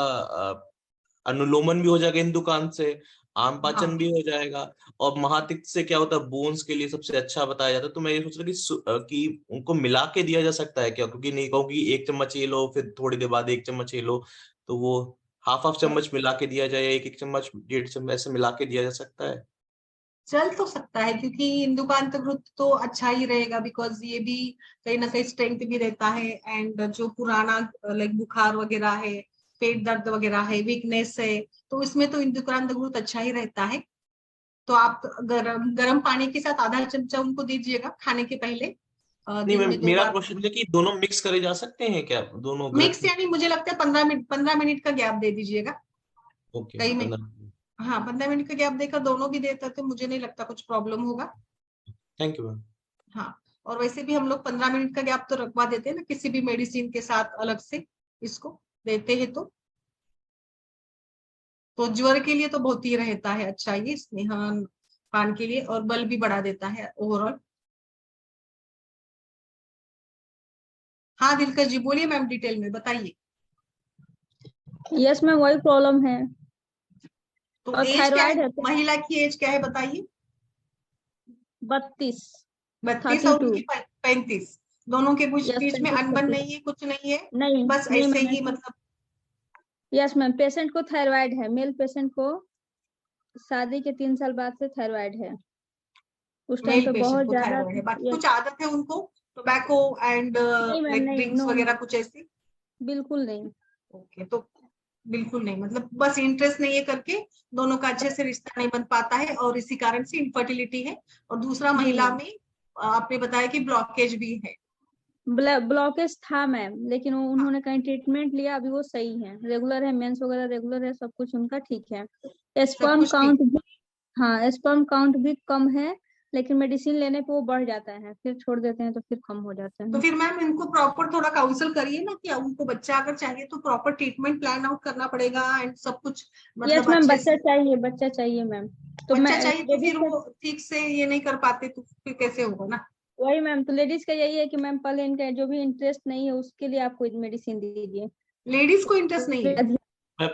अनुलोमन भी हो जाएगा इन दुकान से, आम पाचन हाँ भी हो जाएगा। और महातिक्त से क्या होता है, बोन्स के लिए सबसे अच्छा बताया जाता है। तो मैं ये सोच रहा कि उनको मिला के दिया जा सकता है क्या? क्योंकि नहीं कहूँ कि एक चम्मच ये लो फिर थोड़ी देर बाद एक चम्मच ये लो, तो वो हाफ हाफ चम्मच मिला के दिया जाए, एक एक चम्मच, डेढ़ चम्मच ऐसे मिला के दिया जा सकता है? चल तो सकता है, क्योंकि इंदुकांत घृत तो अच्छा ही रहेगा, बिकॉज ये भी कहीं ना कहीं स्ट्रेंथ भी रहता है। एंड जो पुराना लाइक बुखार वगैरह है, पेट दर्द वगैरह है, वीकनेस है, तो इसमें तो इंदुकांत घृत अच्छा ही रहता है। तो आप गरम गरम पानी के साथ आधा चमचा उनको दीजिएगा खाने के पहले, नहीं दिन मैम, में दो मेरा बार। क्वेश्चन है कि दोनों मिक्स करे जा सकते हैं क्या, दोनों मिक्स ग्रंथ? यानी मुझे लगता है 15 मिनट, 15 मिनट का गैप दे दीजिएगा ओके, कहीं में। 15। हाँ, 15 मिनट का गैप देकर दोनों भी देते तो मुझे नहीं लगता कुछ प्रॉब्लम होगा। Thank you ma'am. हाँ, और वैसे भी हम लोग 15 मिनट का गैप तो रखवा देते हैं ना किसी भी मेडिसिन के साथ अलग से, इसको देते हैं तो ज्वर के लिए तो बहुत ही रहता है अच्छा ये स्नेहन पान के लिए, और बल भी बढ़ा देता है ओवरऑल। हाँ दिलकश जी बोलिए मैम, डिटेल में बताइए। यस मैम, वही प्रॉब्लम है। तो और एज क्या है, थायराइड है तो महिला की एज क्या है बताइए। 32, 32 और 32। उनकी 35, दोनों के बीच यस, बीच में 35, अनबन 32। नहीं है, कुछ नहीं है, नहीं बस नहीं ऐसे मैम, ही मतलब। यस मैम, पेशेंट को थायराइड है, मेल पेशेंट को शादी के 3 साल बाद से थायराइड है। उस टाइम मेल पे पेशेंट बहुत को ज्यादा। थायराइड है, बाकी यस। कुछ आदत है उनको, टोबैको एंड नहीं मैम, लाइक नहीं, ड्रिंक्स नो वगैरह नो, कुछ ऐसी? बिल्कुल नहीं। ओके, तो बिल्कुल नहीं, मतलब बस इंटरेस्ट नहीं है करके दोनों का अच्छे से रिश्ता नहीं बन पाता है, और इसी कारण से इनफर्टिलिटी है। और दूसरा जी महिला मैम, में आपने बताया कि ब्लॉकेज भी है। ब्लॉकेज था मैम, लेकिन हाँ, उन्होंने कहीं ट्रीटमेंट लिया, अभी वो सही है, रेगुलर है, मेंस वगैरह रेगुलर है, सब कुछ उनका ठीक है। सब स्पर्म कुछ ठीक। काउंट भी, हाँ, स्पर्म काउंट भी कम है, लेकिन मेडिसिन लेने पे वो बढ़ जाता है, फिर छोड़ देते हैं तो फिर कम हो जाता तो है। फिर मैम इनको प्रॉपर थोड़ा काउंसल करिए ना, कि उनको बच्चा अगर चाहिए तो प्रॉपर ट्रीटमेंट प्लान आउट करना पड़ेगा एंड सब कुछ यस मतलब मैम, अच्छे बच्चा से। चाहिए, बच्चा चाहिए मैम। तो मैं बच्चा चाहिए तो लेडीज फिर का, वो ठीक से ये नहीं कर पाते तो फिर कैसे होगा ना। वही मैम, तो लेडीज का यही है कि मैम पहले इनका जो भी इंटरेस्ट नहीं है उसके लिए आप कोई मेडिसिन दीजिए। लेडीज को इंटरेस्ट नहीं है? मैम,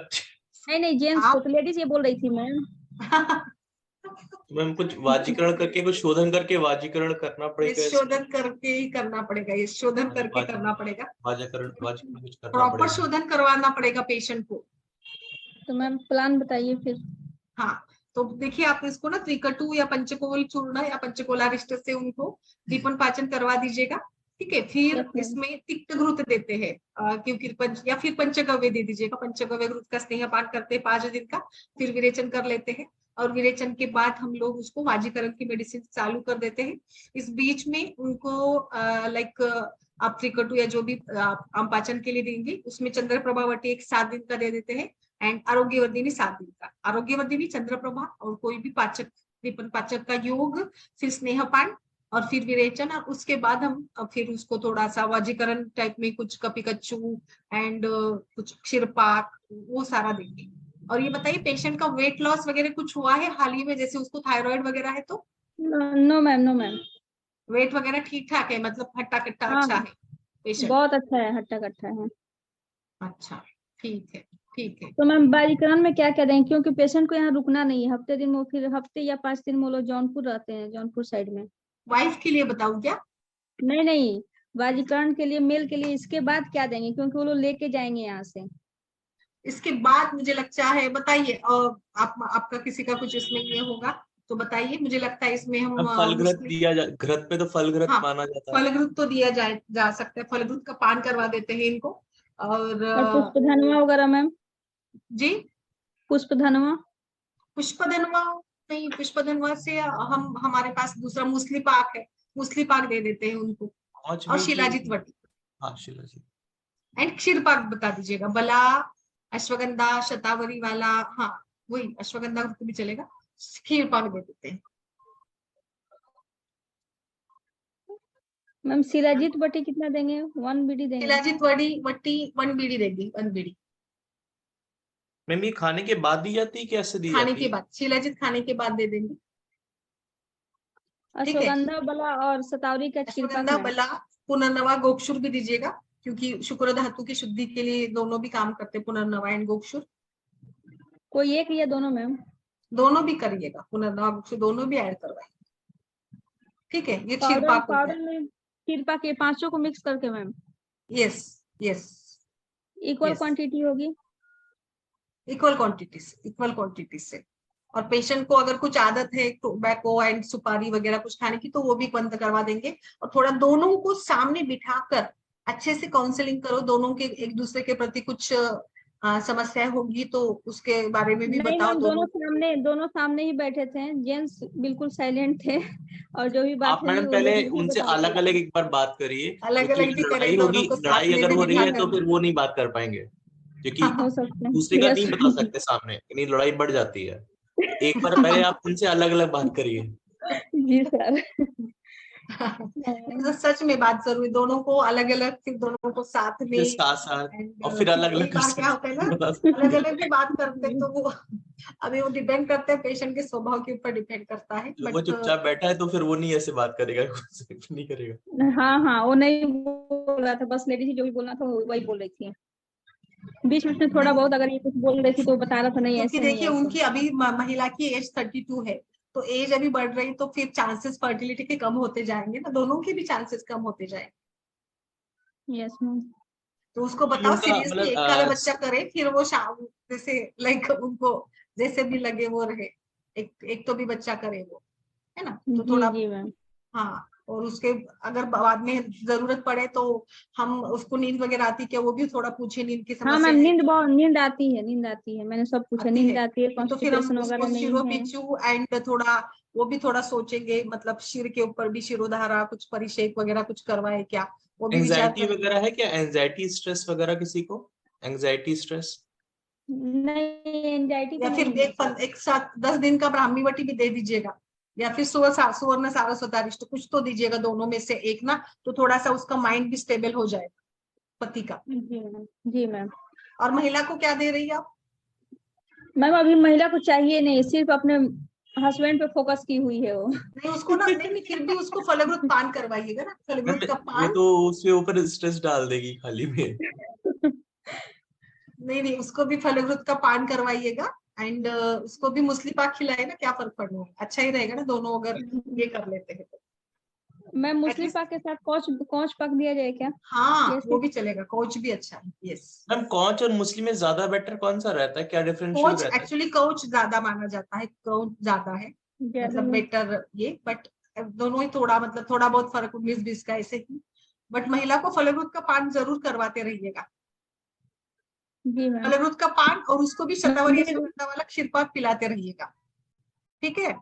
नहीं नहीं, जेंट्स को, आप तो लेडीज ये बोल रही थी मैम। मैम कुछ वाजीकरण करके, कुछ शोधन करके वाजीकरण करना ये पड़ेगा इसमें। शोधन करके ही करना पड़ेगा, ये शोधन हाँ, करके करना पड़ेगा, वाजीकरण कुछ करना प्रॉपर पड़ेगा। शोधन करवाना पड़ेगा पेशेंट को। तो मैम प्लान बताइए फिर। हाँ, तो देखिए आप इसको ना त्रिकटु या पंचकोल चूर्ण या पंचकोलारिष्ट से उनको दीपन पाचन करवा दीजिएगा। ठीक है, फिर यस मैम। इसमें तिक्त घृत देते हैं, क्योंकि या फिर पंचगव्य दे दीजिएगा, पंचगव्य घृत का स्नेहपान करते हैं 5 दिन का, फिर विरेचन कर लेते हैं। और विरेचन के बाद हम लोग उसको वाजीकरण की मेडिसिन चालू कर देते हैं। इस बीच में उनको लाइक आप त्रिकटु या जो भी आप आम पाचन के लिए देंगे उसमें चंद्र प्रभावटी एक 7 दिन का दे देते हैं, एंड आरोग्यवर्धिनी 7 दिन का, आरोग्यवर्धिनी, चंद्रप्रभा और कोई भी पाचक, दीपन पाचक का योग, फिर स्नेहपान और फिर विरेचन। और उसके बाद हम फिर उसको थोड़ा सा वाजीकरण टाइप में कुछ कपिकच्चू एंड कुछ क्षीरपाक वो सारा देंगे। और ये बताइए पेशेंट का वेट लॉस वगैरह कुछ हुआ है हाल ही में, जैसे उसको थायराइड वगैरह है तो no ma'am, no ma'am. Weight वगैरह ठीक ठाक है, मतलब हट्टा कट्टा हाँ, अच्छा है पेशेंट? बहुत अच्छा है, हट्टा कट्टा है। अच्छा, ठीक है, ठीक है। तो मैम बारीकरण में क्या क्या दें, क्योंकि पेशेंट को यहाँ रुकना नहीं है, हफ्ते दिन वो, फिर हफ्ते या 5 दिन वो लोग जौनपुर रहते हैं, जौनपुर साइड में। वाइफ के लिए बताऊं क्या? नहीं नहीं, बारीकरण के लिए, मेल के लिए, इसके बाद क्या देंगे, क्योंकि वो लोग लेके जाएंगे यहाँ से। इसके बाद मुझे लगता है, बताइए, और आपका किसी का कुछ इसमें ये होगा तो बताइए, मुझे लगता है इसमें हम अब फल घृत मोस्टली। दिया जा, घृत पे तो फल घृत हाँ, माना जाता है। फलग्रुत तो दिया जा सकता है, फलग्रुत का पान करवा देते हैं इनको। और और पुष्पधनवा वगैरह मैम, जी, पुष्पधनवा। पुष्पधनवा नहीं, पुष्पधनवा से हम हमारे पास दूसरा मूसली पाक है, मूसली पाक दे देते हैं उनको। पांच और भी की। शिलाजित वटी हाँ, शिला जी। एंड क्षीर पाक बता दीजिएगा, बला, अश्वगंधा, शतावरी वाला, हाँ वही अश्वगंधा भी चलेगा, क्षीर पाक दे देते हैं। मैम शिलाजीत बटी कितना देंगे, 1 बीडी देंगे? शिलाजीत वटी 1 बीड़ी देगी, 1 बीड़ी। मैम ये खाने के बाद दी जाती है कि ऐसे दी खाने जाती के है? बाद, शिलाजीत खाने के बाद दे देंगे। ठीक है, अश्वगंधा बला और शतावरी का छिड़काव अश्वगंधा मैम। बला, पुनर्नवा, गोक्षुर भी दीजिएगा, क्योंकि शुक्र धातु की शुद्धि के लिए दोनों भी काम करते हैं, पुनर्नवा एंड गोक्षुर। कोई एक या दोनों मैम? दोनों भी करिएगा, पुनर्नवा गोक्षुर दोनों भी ऐड करवाइए। ठीक है, ये पाउडर क्षीरपाक हो पाउडर गया। में छिड़पा के पांचों को मिक्स करके ma'am yes yes equal Yes. Quantity होगी। इक्वल क्वांटिटी से। और पेशेंट को अगर कुछ आदत है टोबैको एंड सुपारी वगैरह कुछ खाने की, तो वो भी बंद करवा देंगे। और थोड़ा दोनों को सामने बिठाकर अच्छे से काउंसलिंग करो, दोनों के एक दूसरे के प्रति कुछ समस्या होगी तो उसके बारे में भी नहीं बताओ। मैम, दोनों सामने ही बैठे थे, जेंट्स बिल्कुल साइलेंट थे और जो भी बात आप होगी मैडम वो पहले लोग मुझे उनसे बता अलग देंगे। अलग एक बार बात करिए, अलग क्योंकि अलग भी करें, लड़ाई होगी, दोनों को साथ लड़ाई में अगर भी हो रही बिठा है तो कर। फिर वो नहीं बात कर पाएंगे, क्योंकि हो सकता है। दूसरे का यस नहीं बता सकते सामने, नहीं लड़ाई बढ़ जाती है। एक बार पहले आप उनसे अलग अलग बात करिए। जी सर। तो सच में बात जरूरी, दोनों को अलग अलग, फिर दोनों को साथ में। फिर साथ साथ And, और फिर अलग कई अलग कर बार क्या होता है ना, बता अलग सकते अलग भी बात करते हैं, तो वो अभी वो डिपेंड करता है, पेशेंट के स्वभाव के ऊपर डिपेंड करता है। हैं। वो बट चुपचाप बैठा है तो फिर वो नहीं ऐसे बात करेगा, नहीं करेगा। हाँ हाँ, वो नहीं बोल रहा था, बस लेडी थी जो भी बोलना था वही बोल रही थी। बीच में थोड़ा बहुत अगर ये कुछ बोल रही थी तो बता रहा था नहीं क्योंकि ऐसे नहीं देखिए ऐसे। उनकी अभी महिला की एज 32 है, तो एज अभी बढ़ रही, तो फिर चांसेस फर्टिलिटी के कम होते जाएंगे ना, दोनों के भी चांसेस कम होते जाएंगे। Yes ma'am. तो उसको कि बताओ उनका सीरियसली, एक का मतलब बच्चा करे, फिर वो शाम जैसे लाइक उनको जैसे भी लगे वो रहे, एक तो भी बच्चा करे वो, है ना। तो जी थोड़ा, जी मैम। हाँ, और उसके अगर बाद में जरूरत पड़े तो हम उसको नींद वगैरह आती क्या, वो भी थोड़ा पूछे, नींद की हाँ समस्या मैम, है नींद क्या? बहुत नींद आती है, मैंने सब पूछा, आती है, नींद आती है, तो फिर हम कॉन्स्टिपेशन उसको वगैरह नहीं शिरो है। बिच्छू एंड थोड़ा वो भी थोड़ा सोचेंगे, मतलब शिर के ऊपर भी शिरोधारा कुछ परिषेक वगैरह कुछ करवाए क्या, वो भी विचार एंजाइटी करेंगे। वगैरह है क्या, एंजाइटी स्ट्रेस वगैरह किसी को, एंजाइटी स्ट्रेस? नहीं, एंजाइटी तो या फिर नहीं है। एक साथ 10 दिन का ब्राह्मी वटी भी दे दीजिएगा, या फिर सुवर्ण सारस्वतारिष्ट कुछ तो दीजिएगा, दोनों में से एक ना, तो थोड़ा सा उसका माइंड भी स्टेबल हो जाएगा पति का। जी मैम। जी मैम। और महिला को क्या दे रही है आप? मैम अभी महिला को चाहिए नहीं, सिर्फ अपने हस्बैंड पे फोकस की हुई है वो। नहीं उसको ना, नहीं फिर भी उसको फलग्रुत पान करवाइएगा ना, फलग्रुत का वो पान। तो उसके ऊपर स्ट्रेस डाल देगी खाली में। नहीं उसको भी फलग्रुत का पान करवाइएगा, एंड उसको भी मुसली पाक खिलाए ना, क्या फर्क पड़ने वाला, अच्छा ही रहेगा ना दोनों अगर ये कर लेते हैं तो। मैम मुस्लिम एटलीस्ट पाक के साथ कौच पाक दिया जाए क्या? हाँ, जैसे वो भी चलेगा, कोच भी अच्छा है। यस, मैम कौच और मुस्लिम में ज्यादा बेटर कौन सा रहता है, क्या डिफरेंशियल कोच रहता है? एक्चुअली कोच ज्यादा माना जाता है, कोच ज्यादा है, ज्यादा मतलब में। बेटर ये, बट दोनों ही थोड़ा मतलब थोड़ा बहुत फर्क 19-20 का ऐसे ही। बट महिला को फलग्रुत का पान जरूर करवाते रहिएगा, जी मैम। फलग्रुत का पान, और उसको भी शतावरी जी अश्वगंधा वाला क्षीरपाक पिलाते रहिएगा। ठीक है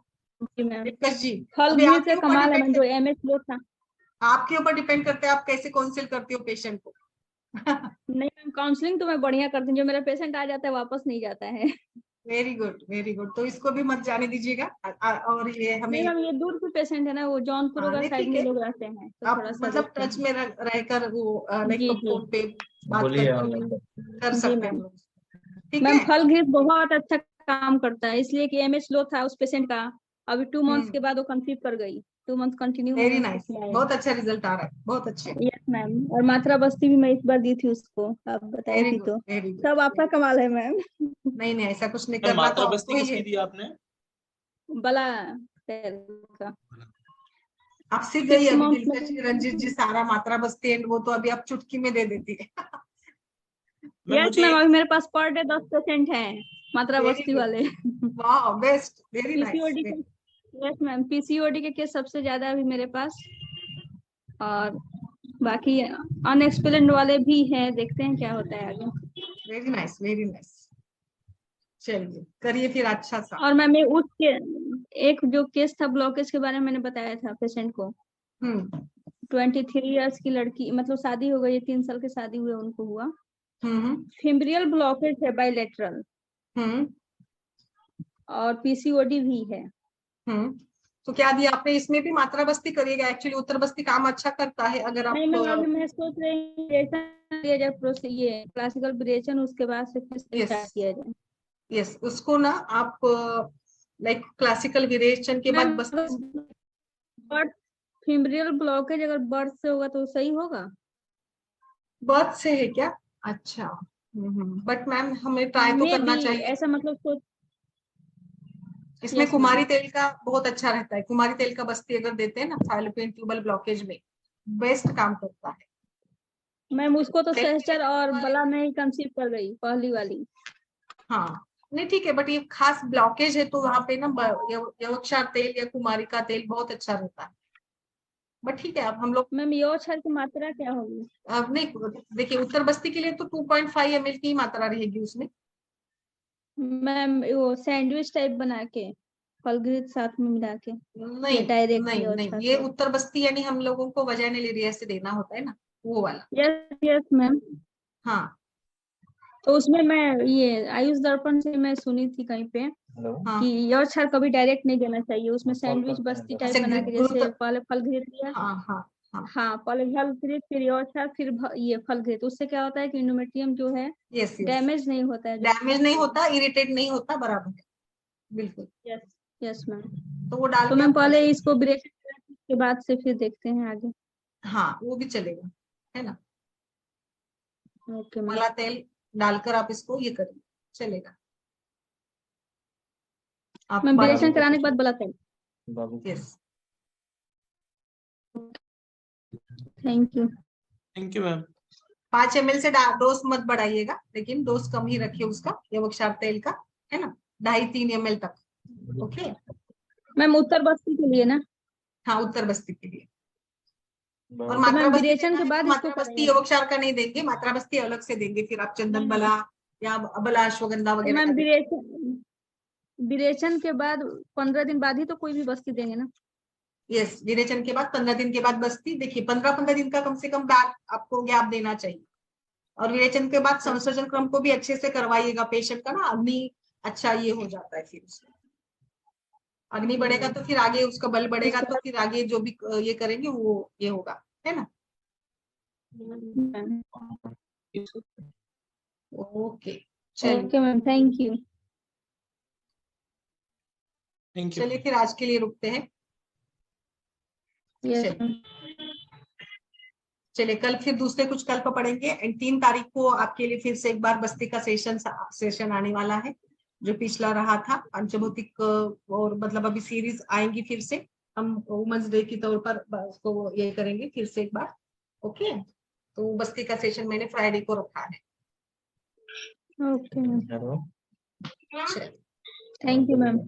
मैम। दिलकश जी, फल अभी घी आपके से ऊपर कमाल है डिपेंड मैम, जो एमएच लो था। आपके ऊपर डिपेंड करता है आप कैसे काउंसिल करते हो पेशेंट को। नहीं मैम, काउंसलिंग तो मैं बढ़िया करती हूँ, जो मेरा पेशेंट आ जाता है वापस नहीं जाता है। वेरी गुड वेरी गुड, तो इसको भी मत जाने दीजिएगा। और ये नहीं हमें, मैम, ये दूर के पेशेंट है ना, वो जौनपुर हाँ वगैरह नहीं साइड ठीक में है, लोग रहते हैं, तो आप थोड़ा सा मतलब देखते टच हैं। में रहकर वो लाइक जी जी। फोन पे बात बोलिए करके कर जी सकते हैं हम मैम। लोग, ठीक मैम है। फल घी बहुत अच्छा काम करता है, इसलिए कि एमएच लो था उस पेशेंट का, अभी 2 मंथ्स के बाद वो कंसीव कर गई, 2 मंथ कंटिन्यू मैंने वेरी उसको नाइस, खिलाया। बहुत अच्छा रिजल्ट आ रहा है, बहुत अच्छे। यस मैम, और मात्रा बस्ती भी मैं इस बार दी थी उसको, आप बताई वेरी थी गुड तो। वेरी सब गुड। आपका कमाल है मैम। नहीं ऐसा कुछ नहीं मैम करना, तो मात्रा आपको बस्ती ही किसकी है। दी आपने? बला पैर का। आप सीख गई 6 अभी मंथ दिलकश जी, रंजीत जी सारा मात्रा बस्ती है, वो तो अभी आप चुटकी में दे देती है। मैम यस मुझे मैम, एक अभी मेरे पास पर डे 10 पेशेंट है मात्रा वेरी बस्ती गुड, वाले। वाह बेस्ट, वेरी नाइस। पीसीओडी के, यस मैम, पीसीओडी के केस सबसे ज्यादा अभी मेरे पास, और बाकी अनएक्सप्लेन्ड वाले भी हैं, देखते हैं क्या होता है आगे। वेरी नाइस वेरी नाइस, चलिए करिए फिर अच्छा सा। और मैम एक जो केस था ब्लॉकेज के बारे में मैंने बताया था पेशेंट को, हम्म 23 इयर्स की लड़की, मतलब शादी हो गई है, 3 साल की शादी हुई उनको हुआ, हम्म फिम्ब्रियल ब्लॉकेज है बाइलेटरल, हम्म और पीसीओडी भी है। हम्म तो क्या दिया आपने, इसमें भी मात्रा बस्ती करिएगा, एक्चुअली उत्तर बस्ती काम अच्छा करता है अगर आप। नहीं मैम, अभी मैं सोच रही हूँ दिया जाए ये क्लासिकल ब्रेचन, उसके बाद से फिर यस स्टार्ट किया जाए। यस, उसको ना आप लाइक क्लासिकल विरेचन के बाद मैम बस बर्थ फीमेरियल ब्लॉकेज अगर बर्थ से होगा तो सही होगा? बर्थ से है क्या? अच्छा, बट मैम हमें ट्राई तो मे करना बी चाहिए। ऐसा मतलब सोच। इसमें यस कुमारी मैम। तेल का बहुत अच्छा रहता है, कुमारी तेल का बस्ती अगर देते हैं ना फाइलोपियन ट्यूबल ब्लॉकेज में, बेस्ट काम करता है। मैम उसको तो तेल के लिए सहचर तो और कुमारी- बला में ही कंसीव कर गई पहली वाली। हाँ, नहीं ठीक है, बट ये खास ब्लॉकेज है तो वहां पे ना यवक्षार तेल या कुमारी का तेल बहुत अच्छा रहता है। बट ठीक है, अब हम लोग मैम यो क्षार की मात्रा क्या होगी? अब नहीं, देखिए उत्तर बस्ती के लिए तो 2.5 ml की ही मात्रा रहेगी उसमें। मैम वो सैंडविच टाइप बना के फलगृत साथ में मिला के, नहीं ये डायरेक्ट नहीं यो नहीं, क्षार ये से? उत्तर बस्ती यानी हम लोगों को वजाइनल एरिया से देना होता है ना, वो वाला। Yes yes ma'am. हाँ तो उसमें मैं ये आयुष दर्पण से मैं सुनी थी कहीं पे हाँ कि यो क्षार कभी डायरेक्ट नहीं देना चाहिए, उसमें सैंडविच बस्ती टाइप अच्छा, बना के, जैसे पहले फल घृत लिया। हाँ हाँ हाँ, हाँ, पहले फल घृत फिर यो क्षार फिर ये फल घृत, उससे क्या होता है कि इंडोमेट्रियम जो है यस यस, डैमेज नहीं होता है जो डैमेज नहीं होता, इरिटेट नहीं होता, बराबर है, बिल्कुल। Yes yes ma'am. तो वो डाल तो के मैम आप कर पहले सकते इसको ब्रेक के बाद से फिर देखते हैं आगे। हैं। हाँ वो भी चलेगा, है ना, ओके मैम। मला तेल डालकर आप इसको ये करिए, चलेगा। आप मैम 12 विरेचन बजे कराने के बाद बोला था। Yes, thank you. Thank you ma'am. 5 ml से डोज मत बढ़ाइएगा, लेकिन डोज कम ही रखिए उसका, यवक्षार तेल का, है ना, 2.5-3 ml तक। ओके, मैम उत्तर बस्ती के लिए ना? हाँ उत्तर बस्ती के लिए। और तो मात्रा मैम बस्ती विरेचन देना के है तो बाद इसको मात्रा बस्ती करेंगे? यवक्षार का नहीं देंगे, मात्रा बस्ती अलग से देंगे, फिर आप चंदन बला या बला अश्वगंधा तो वगैरह का मैम देंगे। विरेचन के बाद 15 दिन बाद ही तो कोई भी बस्ती देंगे ना? यस, विरेचन के बाद 15 दिन के बाद बस्ती, देखिए 15-15 दिन का कम से कम बैग आपको गैप देना चाहिए। और विरेचन के बाद संसर्जन क्रम को भी अच्छे से करवाइएगा, पेशेंट का ना अग्नि अच्छा ये हो जाता है, फिर उसमें अग्नि बढ़ेगा तो फिर आगे उसका बल बढ़ेगा, तो फिर आगे जो भी ये करेंगे वो ये होगा, है ना। ओके चलिए, okay ma'am, thank you. Thank you. चलिए फिर आज के लिए रुकते हैं। यस चलिए मैम। चलिए, कल फिर दूसरे कुछ कल्प पढ़ेंगे, एंड 3 तारीख को आपके लिए फिर से एक बार बस्ती का सेशन आने वाला है, जो पिछला रहा था पंचभौतिक, और मतलब अभी सीरीज आएंगी फिर से, हम वुमेन्स डे के तौर पर उसको ये करेंगे फिर से एक बार। ओके, तो बस्ती का सेशन मैंने फ्राइडे को रखा है। ओके मैम, चलिए, थैंक यू मैम।